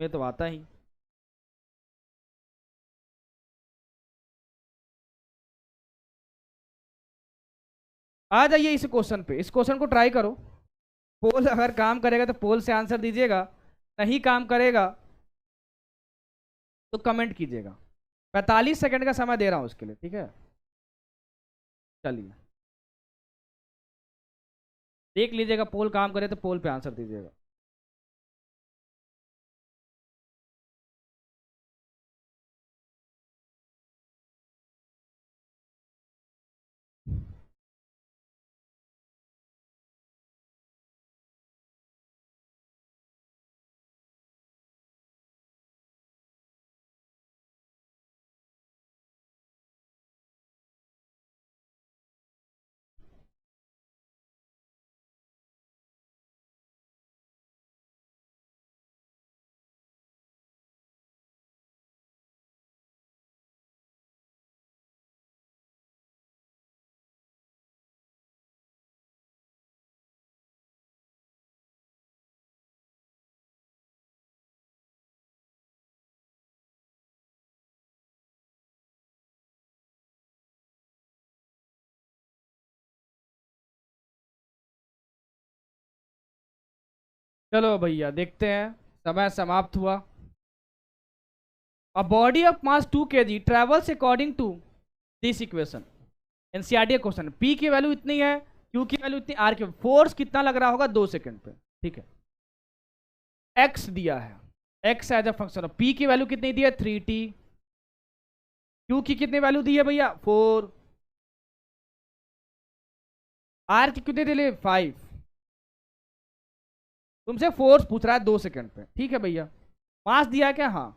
मैं तो आता ही। आ जाइए इस क्वेश्चन पे, इस क्वेश्चन को ट्राई करो। पोल अगर काम करेगा तो पोल से आंसर दीजिएगा, नहीं काम करेगा तो कमेंट कीजिएगा। 45 सेकंड का समय दे रहा हूं उसके लिए, ठीक है। चलिए देख लीजिएगा, पोल काम करे तो पोल पे आंसर दीजिएगा। चलो भैया देखते हैं, समय समाप्त हुआ। A body of mass 2 kg travels according to this equation. NCERT का क्वेश्चन, पी की वैल्यू इतनी है, क्यू की वैल्यू इतनी, आर की, फोर्स कितना लग रहा होगा 2 सेकंड पे, ठीक है। एक्स दिया है, X as a function of, P की वैल्यू कितनी दी है 3t, क्यू की कितनी वैल्यू दी है भैया 4, आर की कितनी दी है 5, तुमसे फोर्स पूछ रहा है 2 सेकंड पे, ठीक है भैया। मास दिया है क्या, हाँ।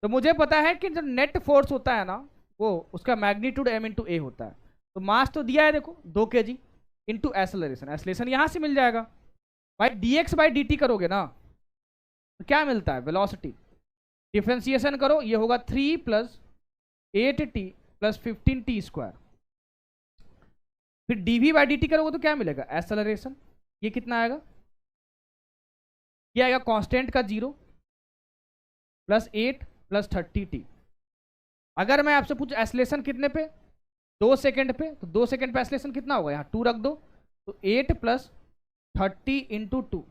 तो मुझे पता है कि जो नेट फोर्स होता है ना, वो उसका मैग्नीट्यूड m इंटू ए होता है। तो मास तो दिया है देखो 2 kg इंटू एसलरेशन, एसलेशन यहां से मिल जाएगा भाई, dx बाई dt करोगे ना तो क्या मिलता है, वेलोसिटी। डिफ्रेंसिएशन करो, ये होगा 3 प्लस 8t प्लस 15t²। फिर dv बाई dt करोगे तो क्या मिलेगा, एसलरेशन। ये कितना आएगा, ये आएगा कांस्टेंट का 0 प्लस 8 प्लस 30t। अगर मैं आपसे पूछ एसलेशन कितने पे, 2 सेकंड पे, तो 2 सेकंड पे एसलेशन कितना होगा, यहाँ 2 रख दो, तो 8 प्लस 30 इंटू 2,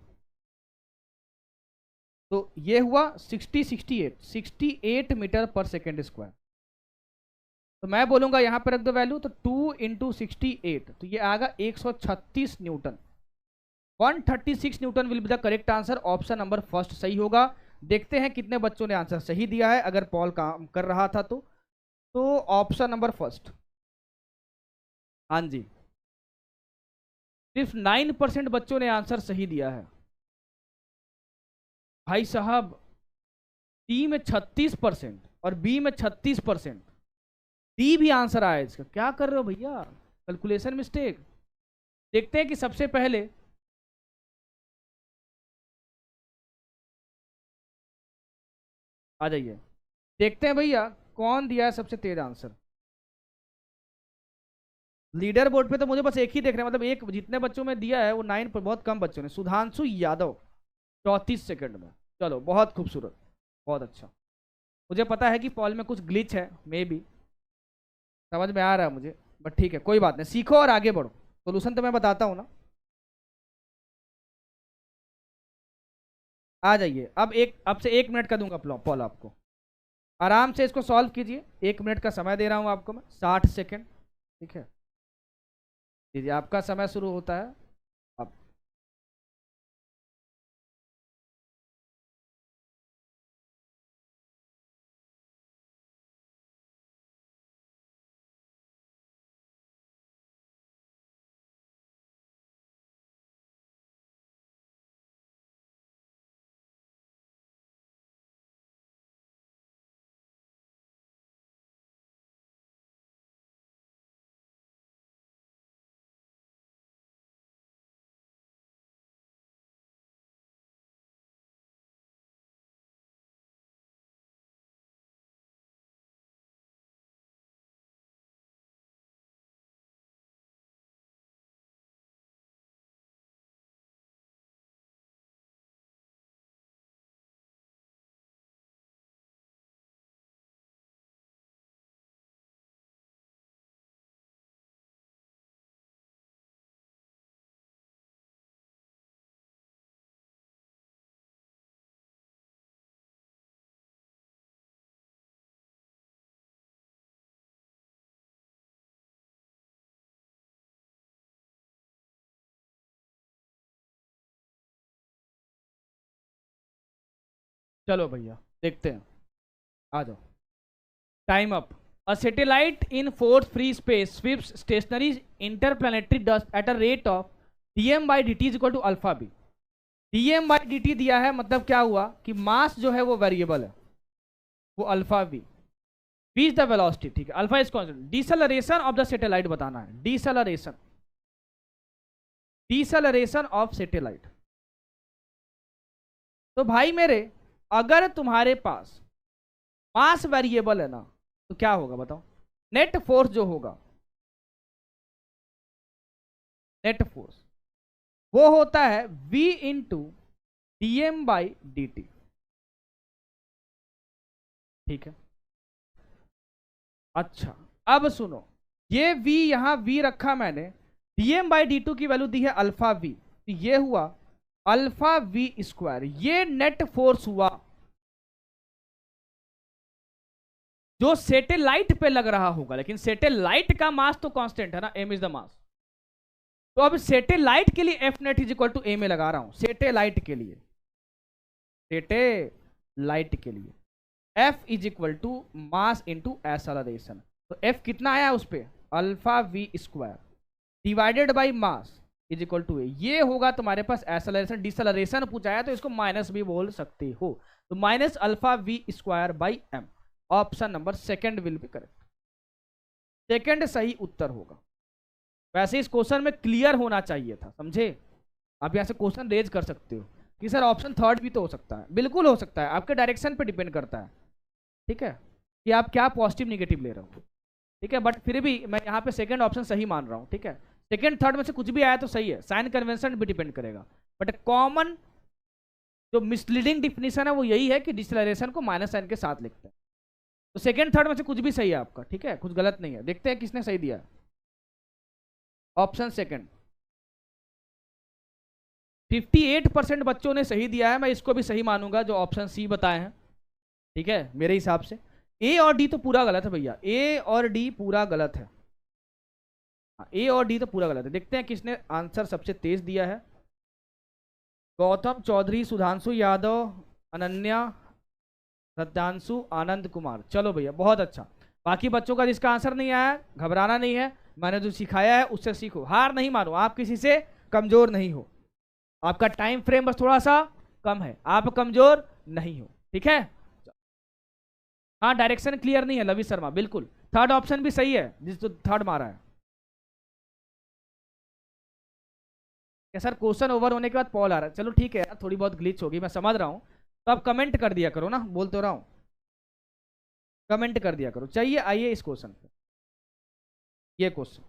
तो ये हुआ 68 मीटर पर सेकेंड स्क्वायर। तो मैं बोलूंगा यहाँ पे रख दो वैल्यू, तो 2 इंटू 68, तो ये आएगा 136 Newton. 136 Newton will be the correct answer, option number first सही होगा। देखते हैं कितने बच्चों ने आंसर सही दिया है, अगर पॉल काम कर रहा था तो ऑप्शन नंबर फर्स्ट, हाँ जी, सिर्फ 9% बच्चों ने आंसर सही दिया है भाई साहब। सी में 36% और बी में 36%, डी भी आंसर आया इसका, क्या कर रहे हो भैया, कैलकुलेशन मिस्टेक। देखते हैं कि सबसे पहले आ जाइए, देखते हैं भैया कौन दिया है सबसे तेज आंसर। लीडर बोर्ड पे तो मुझे बस एक ही देख रहे हैं, मतलब एक, जितने बच्चों में दिया है वो 9 पर, बहुत कम बच्चों ने। सुधांशु यादव 34 सेकंड में, चलो बहुत खूबसूरत, बहुत अच्छा। मुझे पता है कि पॉल में कुछ ग्लिच है, मे बी, समझ में आ रहा है मुझे, बट ठीक है कोई बात नहीं, सीखो और आगे बढ़ो, सोल्यूशन तो मैं बताता हूँ ना। आ जाइए, अब से 1 मिनट का दूंगा पॉल आपको, आराम से इसको सॉल्व कीजिए। 1 मिनट का समय दे रहा हूँ आपको मैं, 60 सेकंड, ठीक है। दीजिए, आपका समय शुरू होता है अब। चलो भैया देखते हैं, आ जाओ, time up. A satellite in fourth free space sweeps stationary interplanetary dust at a rate of dm by dt is equal to alpha b। dm by dt दिया है, मतलब क्या हुआ कि मास जो है वो वेरिएबल है, वो alpha v, v is the velocity, ठीक है, alpha is constant. Deceleration of the satellite बताना है, डिसलरेशन, डिसलरेशन ऑफ सैटेलाइट। तो भाई मेरे, अगर तुम्हारे पास मास वेरिएबल है ना, तो क्या होगा बताओ, नेट फोर्स जो होगा, नेट फोर्स वो होता है v into D M by D T, ठीक है। अच्छा, अब सुनो, ये v, यहां v रखा मैंने, dm बाई डी टू की वैल्यू दी है अल्फा v, तो ये हुआ अल्फा v स्क्वायर, ये नेट फोर्स हुआ। जो सैटेलाइट पे लग रहा होगा, लेकिन सैटेलाइट का मास तो कांस्टेंट है ना, m इज द मास। तो अब सैटेलाइट के लिए F net is equal to a में लगा रहा हूं, सैटेलाइट के लिए, सैटेलाइट के लिए F is equal to mass into acceleration. तो एफ कितना आया उस पर, alpha we square divided by mass is equal to a. ये होगा तुम्हारे पास एक्सेलरेशन, डिसेलरेशन पूछा है तो इसको माइनस भी बोल सकते हो। तो minus alpha we square by M, option number second will be correct. Second सही उत्तर होगा। वैसे इस क्वेश्चन में क्लियर होना चाहिए था, समझे। आप यहां से क्वेश्चन रेज कर सकते हो कि सर ऑप्शन थर्ड भी तो हो सकता है, बिल्कुल हो सकता है, आपके डायरेक्शन पे डिपेंड करता है, ठीक है, कि आप क्या पॉजिटिव निगेटिव ले रहे हो, ठीक है। बट फिर भी मैं यहाँ पे सेकंड ऑप्शन सही मान रहा हूँ, ठीक है। सेकंड थर्ड में से कुछ भी आया तो सही है, साइन कन्वेंशन भी डिपेंड करेगा, बट कॉमन जो मिसलीडिंग डिफिनीशन है वो यही है कि डिसेलरेशन को माइनस साइन के साथ लिखते हैं। तो सेकंड थर्ड में से कुछ भी सही है आपका, ठीक है, कुछ गलत नहीं है। देखते हैं किसने सही दिया, ऑप्शन सेकंड। 58% बच्चों ने सही दिया है, मैं इसको भी सही मानूंगा जो ऑप्शन सी बताए हैं, ठीक है। मेरे हिसाब से ए और डी तो पूरा गलत है भैया, ए और डी पूरा गलत है, ए और डी तो पूरा गलत है। देखते हैं किसने आंसर सबसे तेज दिया है। गौतम चौधरी, सुधांशु यादव, अनन्या, सत्यांशु, आनंद कुमार। चलो भैया बहुत अच्छा। बाकी बच्चों का जिसका आंसर नहीं आया घबराना नहीं है, मैंने जो सिखाया है उससे सीखो, हार नहीं मानो, आप किसी से कमजोर नहीं हो, आपका टाइम फ्रेम बस थोड़ा सा कम है, आप कमजोर नहीं हो, ठीक है। हाँ डायरेक्शन क्लियर नहीं है लवी शर्मा, बिल्कुल। थर्ड ऑप्शन भी सही है जिस जो थर्ड मारा है। क्या सर क्वेश्चन ओवर होने के बाद पॉल आ रहा है, चलो ठीक है यार, थोड़ी बहुत ग्लिच होगी मैं समझ रहा हूँ, तो आप कमेंट कर दिया करो ना, बोल तो रहा हूँ, कमेंट कर दिया करो। चाहिए आइए इस क्वेश्चन पे, ये क्वेश्चन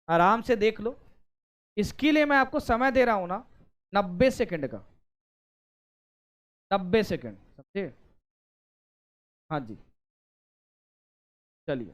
आराम से देख लो, इसके लिए मैं आपको समय दे रहा हूं ना 90 सेकंड का, 90 सेकंड, समझे। हाँ जी चलिए।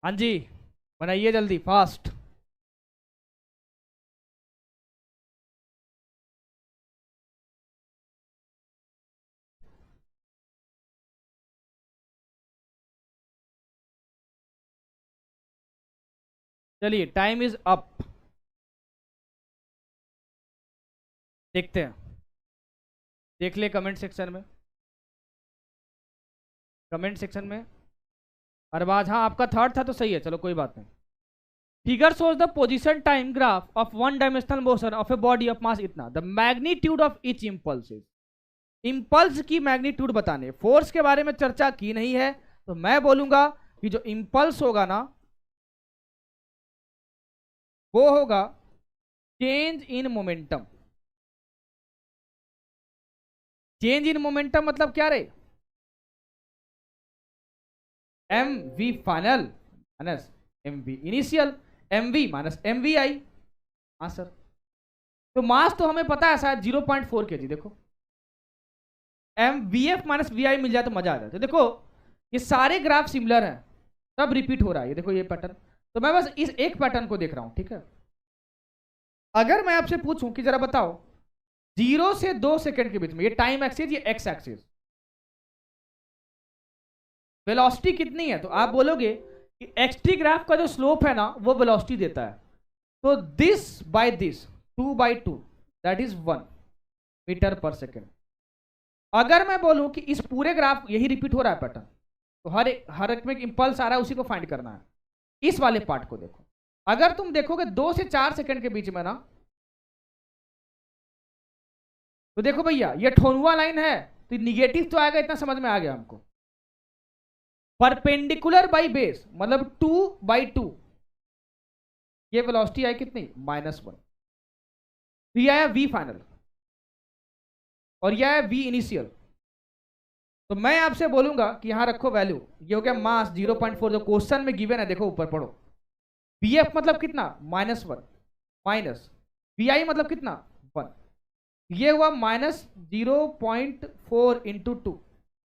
हाँ जी बनाइए जल्दी फास्ट। चलिए टाइम इज अप, देखते हैं, देख ले कमेंट सेक्शन में, कमेंट सेक्शन में। अरबाज हाँ आपका थर्ड था तो सही है, चलो कोई बात नहीं। Figure shows the position time graph of one dimensional motion of a body of mass इतना, the magnitude of each impulse is, impulse की मैग्नीट्यूड बताने, फोर्स के बारे में चर्चा की नहीं है, तो मैं बोलूंगा कि जो इम्पल्स होगा ना वो होगा change in momentum. Change in momentum मतलब क्या रे, m v final minus m v initial, m v minus m v i. हाँ सर तो मास तो हमें पता है शायद 0.4 kg। देखो m v f minus v i मिल जाए तो मजा आ जाए। तो देखो ये सारे ग्राफ सिमिलर हैं, सब रिपीट हो रहा है। ये देखो ये पैटर्न, तो मैं बस इस एक पैटर्न को देख रहा हूं, ठीक है। अगर मैं आपसे पूछूं कि जरा बताओ 0 से 2 सेकंड के बीच में, ये टाइम एक्सिस, ये एक्स एक्सिस, वेलोसिटी कितनी है, तो आप बोलोगे कि एक्सटी ग्राफ का जो स्लोप है ना वो वेलोसिटी देता है। तो this by this 2/2 that is 1 metre per second. अगर मैं बोलूं कि इस पूरे ग्राफ यही रिपीट हो रहा है पैटर्न, तो हर एक में इंपल्स आ रहा है, उसी को फाइंड करना है। इस वाले पार्ट को देखो, अगर तुम देखोगे 2 से 4 सेकंड के बीच में ना, तो देखो भैया ये ठोनुआ लाइन है, तो निगेटिव तो आएगा, इतना समझ में आ गया हमको। परपेंडिकुलर बाई बेस मतलब 2/2, ये वेलोसिटी आई कितनी, -1। ये आया वी फाइनल और यह है वी इनिशियल। तो मैं आपसे बोलूंगा कि यहां रखो वैल्यू, ये हो गया मास 0.4 जो क्वेश्चन में गिवन है, देखो ऊपर पढ़ो। वी एफ मतलब कितना, -1 माइनस वी आई मतलब कितना 1, ये हुआ -0.4 इंटू 2,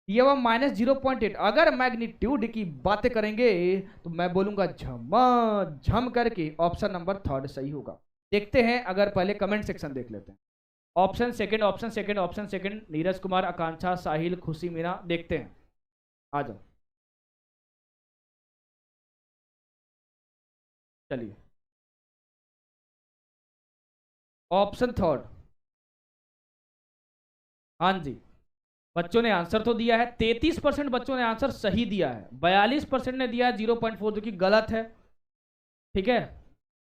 ये हुआ -0.8। अगर मैग्नीट्यूड की बातें करेंगे तो मैं बोलूंगा झम करके ऑप्शन नंबर 3 सही होगा। देखते हैं, अगर पहले कमेंट सेक्शन देख लेते हैं। Option second, option second, option second, Neeraj Kumar, Akanksha, Sahil, Khushi Meena, देखते हैं, आ जाओ। चलिए ऑप्शन थर्ड, हाँ जी, बच्चों ने आंसर तो दिया है। 33% बच्चों ने आंसर सही दिया है, 42% ने दिया है 0.4 जो कि गलत है, ठीक है।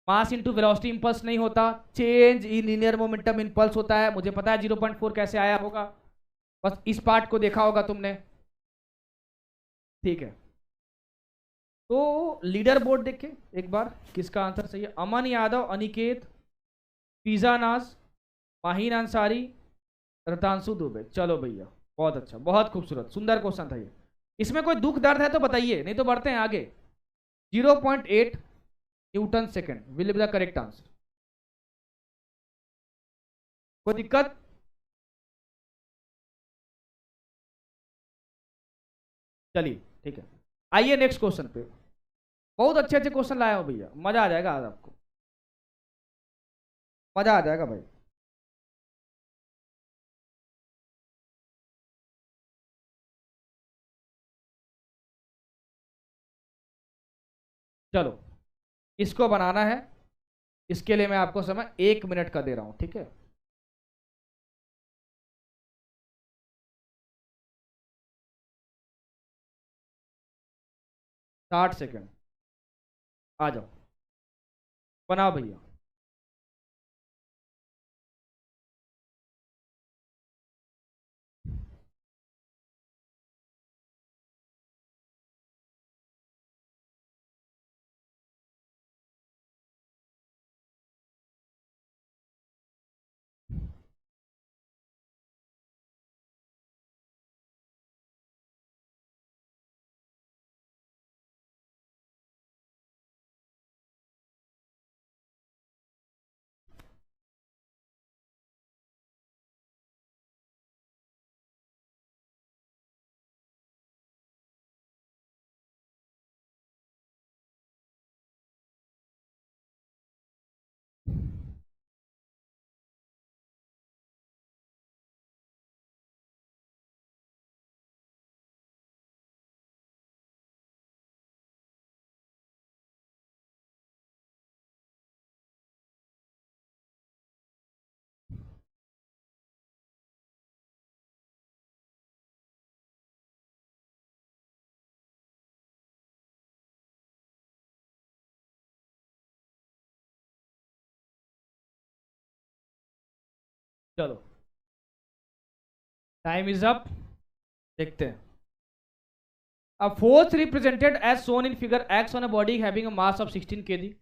मास इंटू वेलोसिटी इंपल्स नहीं होता, change in linear momentum impulse होता है। मुझे पता है 0.4 कैसे आया होगा, बस इस पार्ट को देखा होगा तुमने, ठीक है। तो लीडर बोर्ड देखे एक बार, किसका आंसर सही है। अमन यादव, अनिकेत, फिजा नाज, माहीन अंसारी, रतांशु दुबे। चलो भैया बहुत अच्छा, बहुत खूबसूरत, सुंदर क्वेश्चन था ये। इसमें कोई दुख दर्द है तो बताइए, नहीं तो बढ़ते हैं आगे। 0.8 Newton second will be the correct answer. कोई दिक्कत, चलिए ठीक है। आइए नेक्स्ट क्वेश्चन पे। बहुत अच्छे अच्छे क्वेश्चन लाया हूं भैया, मजा आ जाएगा आज आपको, मजा आ जाएगा भाई। चलो इसको बनाना है, इसके लिए मैं आपको समय 1 मिनट का दे रहा हूं, ठीक है। 60 सेकेंड, आ जाओ, बनाओ भैया। चलो टाइम इज अप, देखते हैं। A force represented as shown in figure X on a body having a mass of 16 kg.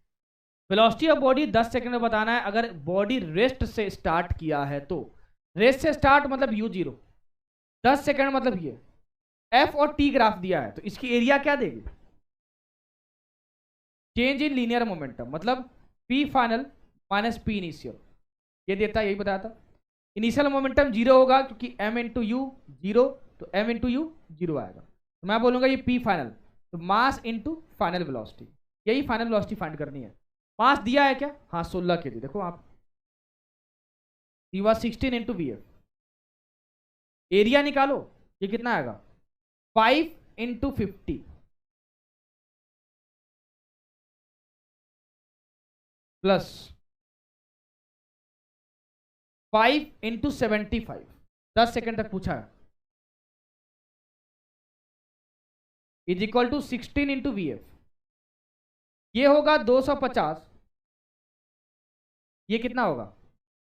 Velocity of body 10 second में बताना है। अगर बॉडी रेस्ट से स्टार्ट किया है तो, रेस्ट से स्टार्ट मतलब u0, 10 सेकंड मतलब ये f और t ग्राफ दिया है, तो इसकी एरिया क्या देगी, चेंज इन लीनियर मोमेंटम मतलब p final minus p initial, ये देता है, यही बताया था। इनिशियल मोमेंटम 0 होगा क्योंकि m इंटू यू 0, तो m इंटू यू 0 आएगा। तो मैं बोलूंगा ये p फाइनल, तो मास इंटू फाइनल वेलोसिटी, यही फाइनल वेलोसिटी फाइंड करनी है। मास दिया है क्या? हाँ 16 kg। देखो आप, ये 16 इंटू वी एफ। एरिया निकालो, ये कितना आएगा? 5 इंटू 50 प्लस 5 इंटू 75। 10 सेकेंड तक पूछा है, is equal to 16 into V F. ये होगा 250, ये कितना होगा?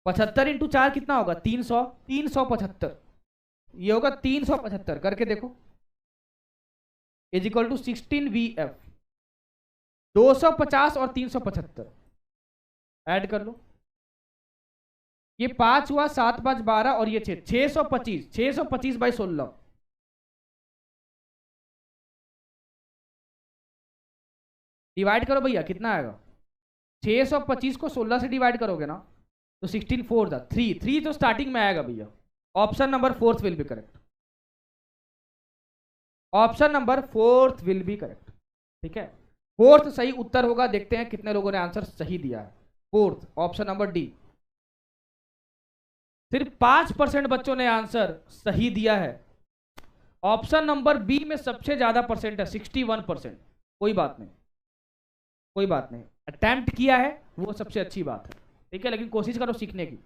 75 इंटू 4 कितना होगा? 300, 375। ये होगा 375, करके देखो। Is equal to 16 V F. 250 और 375 ऐड कर लो, ये 5 हुआ, 7 5 12 और ये 6, 625। 625 बाई 16, डिवाइड करो भैया, कितना आएगा? 625 को 16 से डिवाइड करोगे ना तो 16 4 था 3, 3 तो स्टार्टिंग में आएगा भैया। Option number 4 will be correct. Option number 4 will be correct. ठीक है, 4 सही उत्तर होगा। देखते हैं कितने लोगों ने आंसर सही दिया है। 4 ऑप्शन नंबर डी। सिर्फ 5% बच्चों ने आंसर सही दिया है। ऑप्शन नंबर बी में सबसे ज्यादा परसेंट है, 61%। कोई बात नहीं, कोई बात नहीं, अटेम्प्ट किया है वो सबसे अच्छी बात है। ठीक है, लेकिन कोशिश करो सीखने की।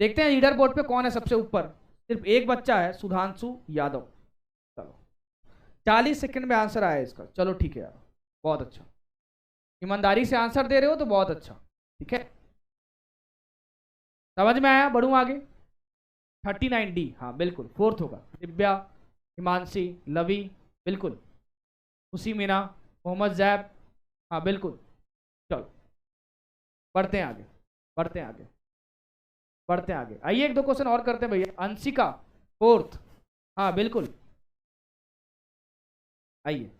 देखते हैं लीडर बोर्ड पे कौन है सबसे ऊपर। सिर्फ एक बच्चा है, सुधांशु यादव। चलो 40 सेकंड में आंसर आया इसका। चलो ठीक है यार, बहुत अच्छा, ईमानदारी से आंसर दे रहे हो तो बहुत अच्छा। ठीक है, समझ में आया? बढ़ू आगे। 39 डी, हाँ बिल्कुल 4th होगा। दिव्या, हिमांशी, लवी, बिल्कुल। खुशी मीना, मोहम्मद जैब, हाँ बिल्कुल। चलो बढ़ते हैं आगे, बढ़ते हैं आगे, बढ़ते हैं आगे। आइए एक दो क्वेश्चन और करते हैं भैया। अंशिका 4th, हाँ बिल्कुल, आइए।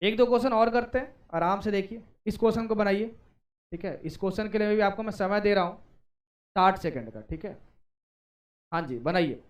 एक दो क्वेश्चन और करते हैं, आराम से देखिए। इस क्वेश्चन को बनाइए। ठीक है, इस क्वेश्चन के लिए भी आपको मैं समय दे रहा हूँ 60 सेकंड का। ठीक है, हाँ जी बनाइए।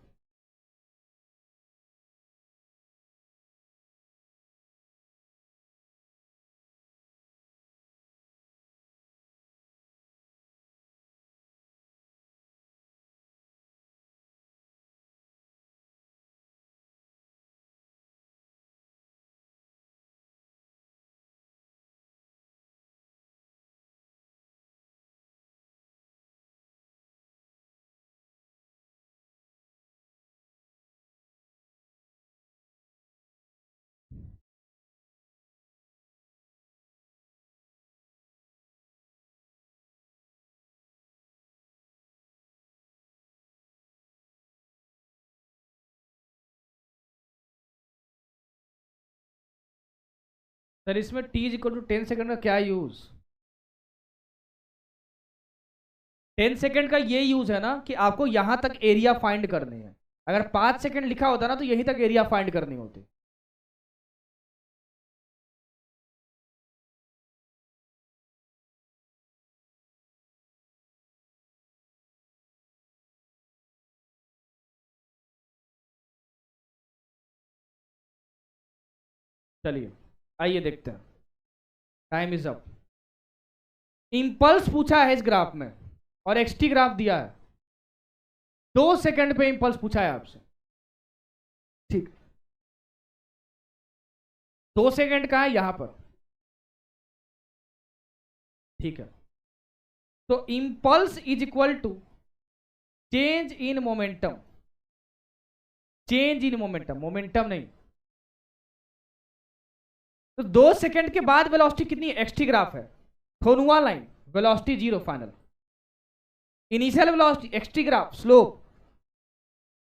सर इसमें t is equal to 10 second का क्या यूज? 10 सेकंड का ये यूज है ना कि आपको यहां तक एरिया फाइंड करनी है। अगर 5 सेकंड लिखा होता ना तो यहीं तक एरिया फाइंड करनी होती। चलिए आइए देखते हैं, टाइम इज अप। इंपल्स पूछा है इस ग्राफ में और एक्सटी ग्राफ दिया है। 2 सेकंड पे इंपल्स पूछा है आपसे। ठीक, 2 सेकंड का है यहां पर। ठीक है, तो impulse is equal to change in momentum. Change in momentum, momentum नहीं। तो 2 सेकंड के बाद वेलोसिटी कितनी है? एक्सटी ग्राफ है, थोनुआ line, velocity 0 final. Initial velocity x t graph, slope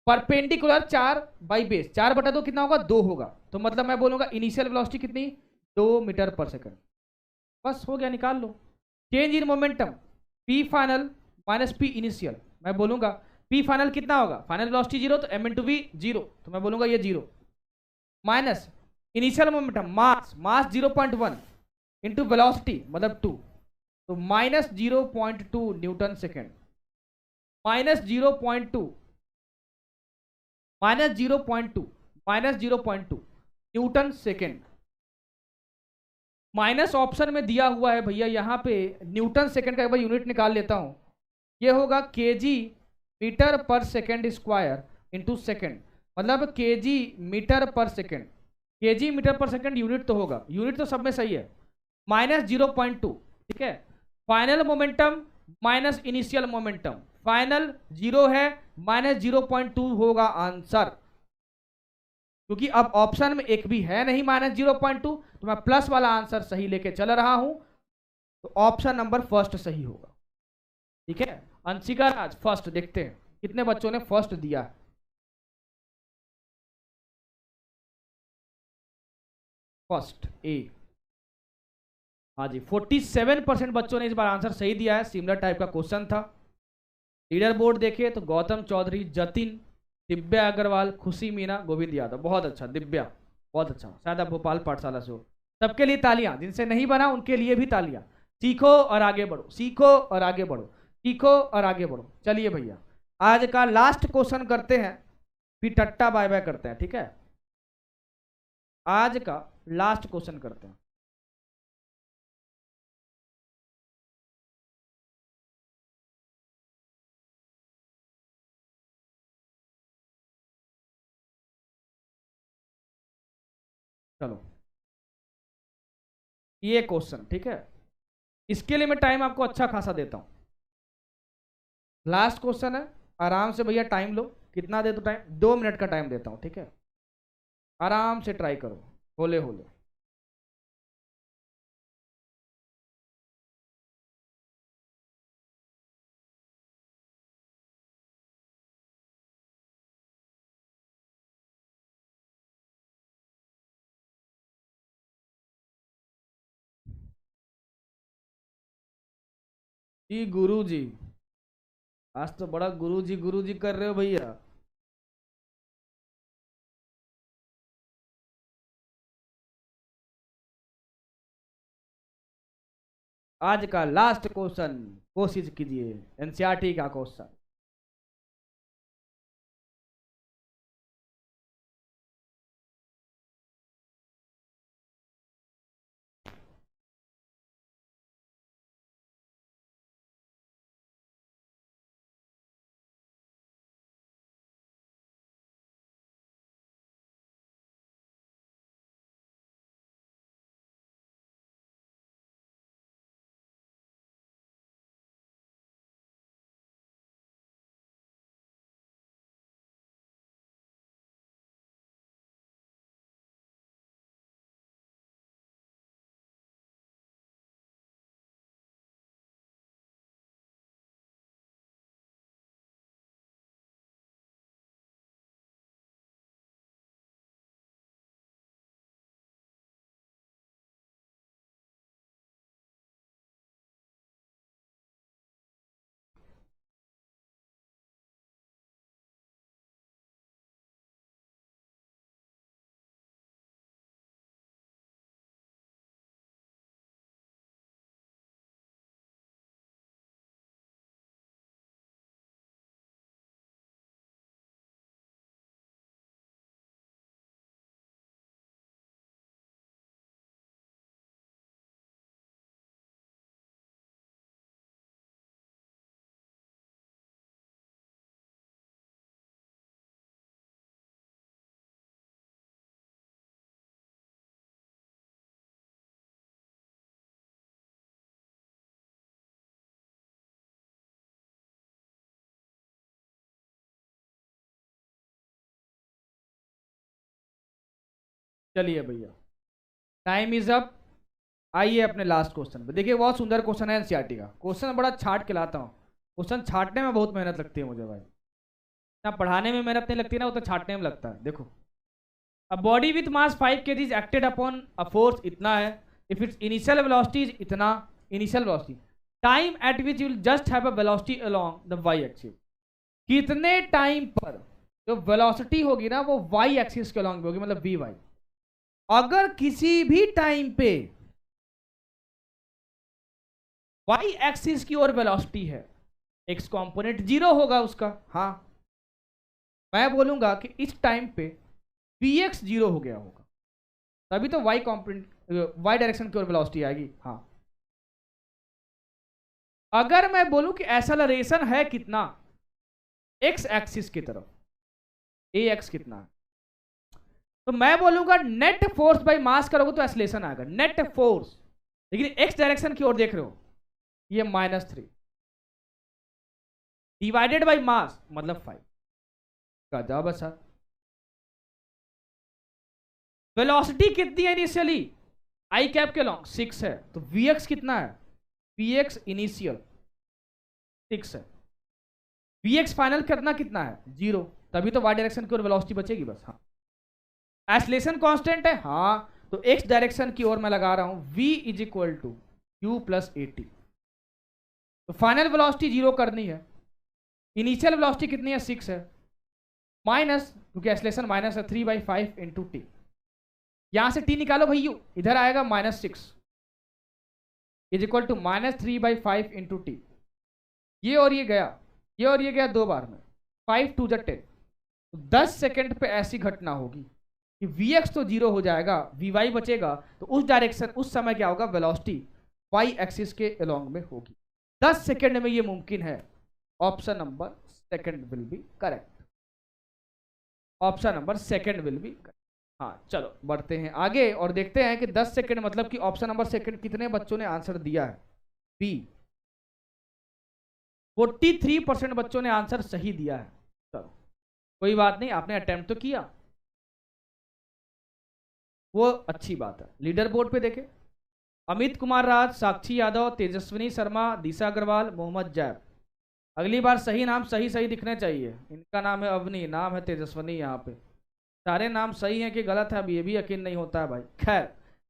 perpendicular 4 by base, 4/2 कितना होगा? 2 होगा। तो मतलब मैं बोलूंगा इनिशियल वेलोसिटी कितनी? 2 मीटर पर सेकंड। बस हो गया, निकाल लो। Change in momentum p final minus P initial. मैं बोलूंगा पी फाइनल कितना होगा? फाइनल वेलोसिटी 0, तो m इंटू वी 0, तो मैं बोलूंगा ये 0 माइनस इनिशियल मोमेंटम मास, मास 0.1, इंटू वेलोसिटी मतलब 2, तो -0.2 Newton second, -0.2 -0.2 -0.2 Newton second. Minus option में दिया हुआ है भैया यहाँ पे न्यूटन सेकेंड का, एक बार यूनिट निकाल लेता हूं। ये होगा KG metre per second square into second, मतलब KG metre per second. KG metre per second unit तो होगा, यूनिट तो सब में सही है। -0.2, ठीक है। Final momentum minus initial momentum, final 0 है, -0.2 होगा आंसर। क्योंकि अब ऑप्शन में एक भी है नहीं -0.2, तो मैं प्लस वाला आंसर सही लेके चल रहा हूं, तो ऑप्शन नंबर फर्स्ट सही होगा। ठीक है, अंशिका राज फर्स्ट, देखते हैं कितने बच्चों ने फर्स्ट दिया है। फर्स्ट ए, हाँ जी 47% बच्चों ने इस बार आंसर सही दिया है। सिमिलर टाइप का क्वेश्चन था। लीडर बोर्ड देखिए तो गौतम चौधरी, जतिन, दिव्या अग्रवाल, खुशी मीना, गोविंद यादव। बहुत अच्छा दिव्या, बहुत अच्छा। शायद आप भोपाल पाठशाला से हो। सबके लिए तालियां, जिनसे नहीं बना उनके लिए भी तालियां। सीखो और आगे बढ़ो, सीखो और आगे बढ़ो, सीखो और आगे बढ़ो। चलिए भैया आज का लास्ट क्वेश्चन करते हैं, फिर टट्टा बाय बाय करते हैं। ठीक है, आज का लास्ट क्वेश्चन करते हैं। चलो ये क्वेश्चन, ठीक है, इसके लिए मैं टाइम आपको अच्छा खासा देता हूं। लास्ट क्वेश्चन है, आराम से भैया टाइम लो। कितना दे दो टाइम? 2 मिनट का टाइम देता हूं, ठीक है। आराम से ट्राई करो, होले होले। जी गुरु जी, आज तो बड़ा गुरु जी कर रहे हो भैया। आज का लास्ट क्वेश्चन कोशिश कीजिए, एनसीईआरटी का क्वेश्चन। चलिए भैया टाइम इज अप। आइए अपने लास्ट क्वेश्चन पे। देखिए बहुत सुंदर क्वेश्चन है एनसीईआरटी का। क्वेश्चन बड़ा छाट के लाता हूँ। क्वेश्चन छाटने में बहुत मेहनत लगती है मुझे भाई। ना पढ़ाने में मेहनत नहीं लगती ना, वो तो छाटने में लगता है। देखो, a body with mass 5 kg acted upon a force इतना है, if its initial velocity is इतना, initial velocity, time at which you will just have a velocity along the y axis. कितने टाइम पर जो वेलोसिटी होगी ना वो Y axis के अलोंग होगी, मतलब वी वाई। अगर किसी भी टाइम पे वाई एक्सिस की ओर वेलोसिटी है, एक्स कॉम्पोनेंट 0 होगा उसका। हाँ, मैं बोलूंगा कि इस टाइम पे px 0 हो गया होगा, तभी तो वाई कॉम्पोनेंट वाई डायरेक्शन की ओर वेलोसिटी आएगी। हाँ, अगर मैं बोलूं कि एक्सेलरेशन है कितना एक्स एक्सिस की तरफ, ए एक्स कितना है, तो मैं बोलूंगा नेट फोर्स बाय मास करोगे तो एक्सेलरेशन आएगा, नेट फोर्स। लेकिन एक्स डायरेक्शन की ओर देख रहे हो, ये -3 डिवाइडेड बाय मास मतलब 5 का जवाब है सर। वेलोसिटी कितनी है इनिशियली, आई कैप के लॉन्ग 6 है, तो vx कितना है, px इनिशियल 6 है, vx फाइनल करना कितना है 0, तभी तो y डायरेक्शन की ओर वेलोसिटी बचेगी बस। हाँ, एक्सेलरेशन कांस्टेंट है, हाँ, तो x डायरेक्शन की ओर मैं लगा रहा हूं v is equal to u plus at, तो फाइनल वेलोसिटी 0 करनी है, इनिशियल वेलोसिटी कितनी है 6 है, माइनस, क्योंकि एक्सेलरेशन माइनस है 3/5 इंटू टी, यहां से t निकालो भैया, इधर आएगा -6 is equal to -3/5 into T, ये और ये गया, ये और ये गया 2 बार में, 5 2 10, 10 सेकंड पे ऐसी घटना होगी कि vx तो 0 हो जाएगा, vy बचेगा, तो उस डायरेक्शन उस समय क्या होगा, वेलोसिटी y एक्सिस के अलोंग में होगी। 10 सेकंड में ये मुमकिन है। Option number second will be correct, option number second will be correct. हाँ, चलो बढ़ते हैं आगे और देखते हैं कि 10 सेकंड मतलब कि ऑप्शन नंबर सेकंड कितने बच्चों ने आंसर दिया है। बी, 43% बच्चों ने आंसर सही दिया है। चलो कोई बात नहीं, आपने अटेम्प्ट तो किया, वो अच्छी बात है। लीडर बोर्ड पे देखें, अमित कुमार राज, साक्षी यादव, तेजस्विनी शर्मा, दिशा अग्रवाल, मोहम्मद जैब। अगली बार सही नाम सही सही दिखने चाहिए। इनका नाम है अवनी, नाम है तेजस्विनी, यहाँ पे सारे नाम सही हैं कि गलत है अब ये भी यकीन नहीं होता है भाई। खैर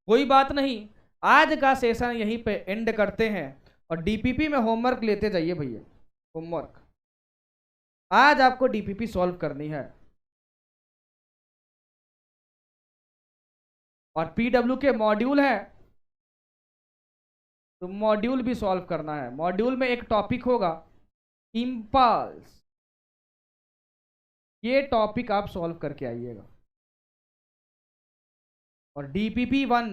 कोई बात नहीं, आज का सेशन यहीं पे एंड करते हैं और डीपीपी में होमवर्क लेते जाइए भैया। होमवर्क आज आपको डीपीपी सॉल्व करनी है और पीडब्ल्यू के मॉड्यूल है तो मॉड्यूल भी सॉल्व करना है। मॉड्यूल में एक टॉपिक होगा इम्पल्स, ये टॉपिक आप सॉल्व करके आइएगा। और डीपीपी 1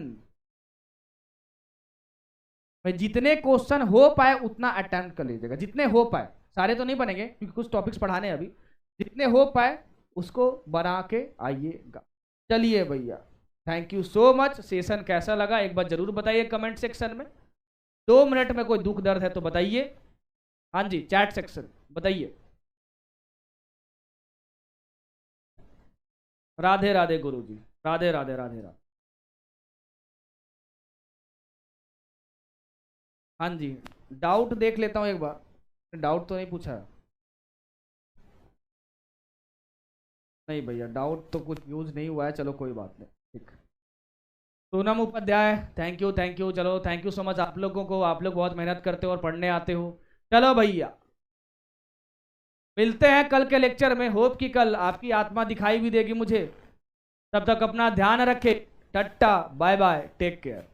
में जितने क्वेश्चन हो पाए उतना अटेम्प्ट कर लीजिएगा, जितने हो पाए, सारे तो नहीं बनेंगे क्योंकि कुछ टॉपिक्स पढ़ाने हैं अभी, जितने हो पाए उसको बना के आइएगा। चलिए भैया, thank you so much. Session कैसा लगा एक बार जरूर बताइए कमेंट सेक्शन में। 2 मिनट में कोई दुख दर्द है तो बताइए। हाँ जी, चैट सेक्शन बताइए। राधे राधे गुरुजी, राधे राधे राधे राधे। हाँ जी, डाउट देख लेता हूँ एक बार, डाउट तो नहीं पूछा है। नहीं भैया, डाउट तो कुछ यूज नहीं हुआ है, चलो कोई बात नहीं, ठीक। पूनम उपाध्याय, थैंक यू, चलो थैंक यू सो मच आप लोगों को, आप लोग बहुत मेहनत करते हो और पढ़ने आते हो। चलो भैया, मिलते हैं कल के लेक्चर में। होप कि कल आपकी आत्मा दिखाई भी देगी मुझे। तब तक अपना ध्यान रखें। टट्टा, बाय बाय, टेक केयर।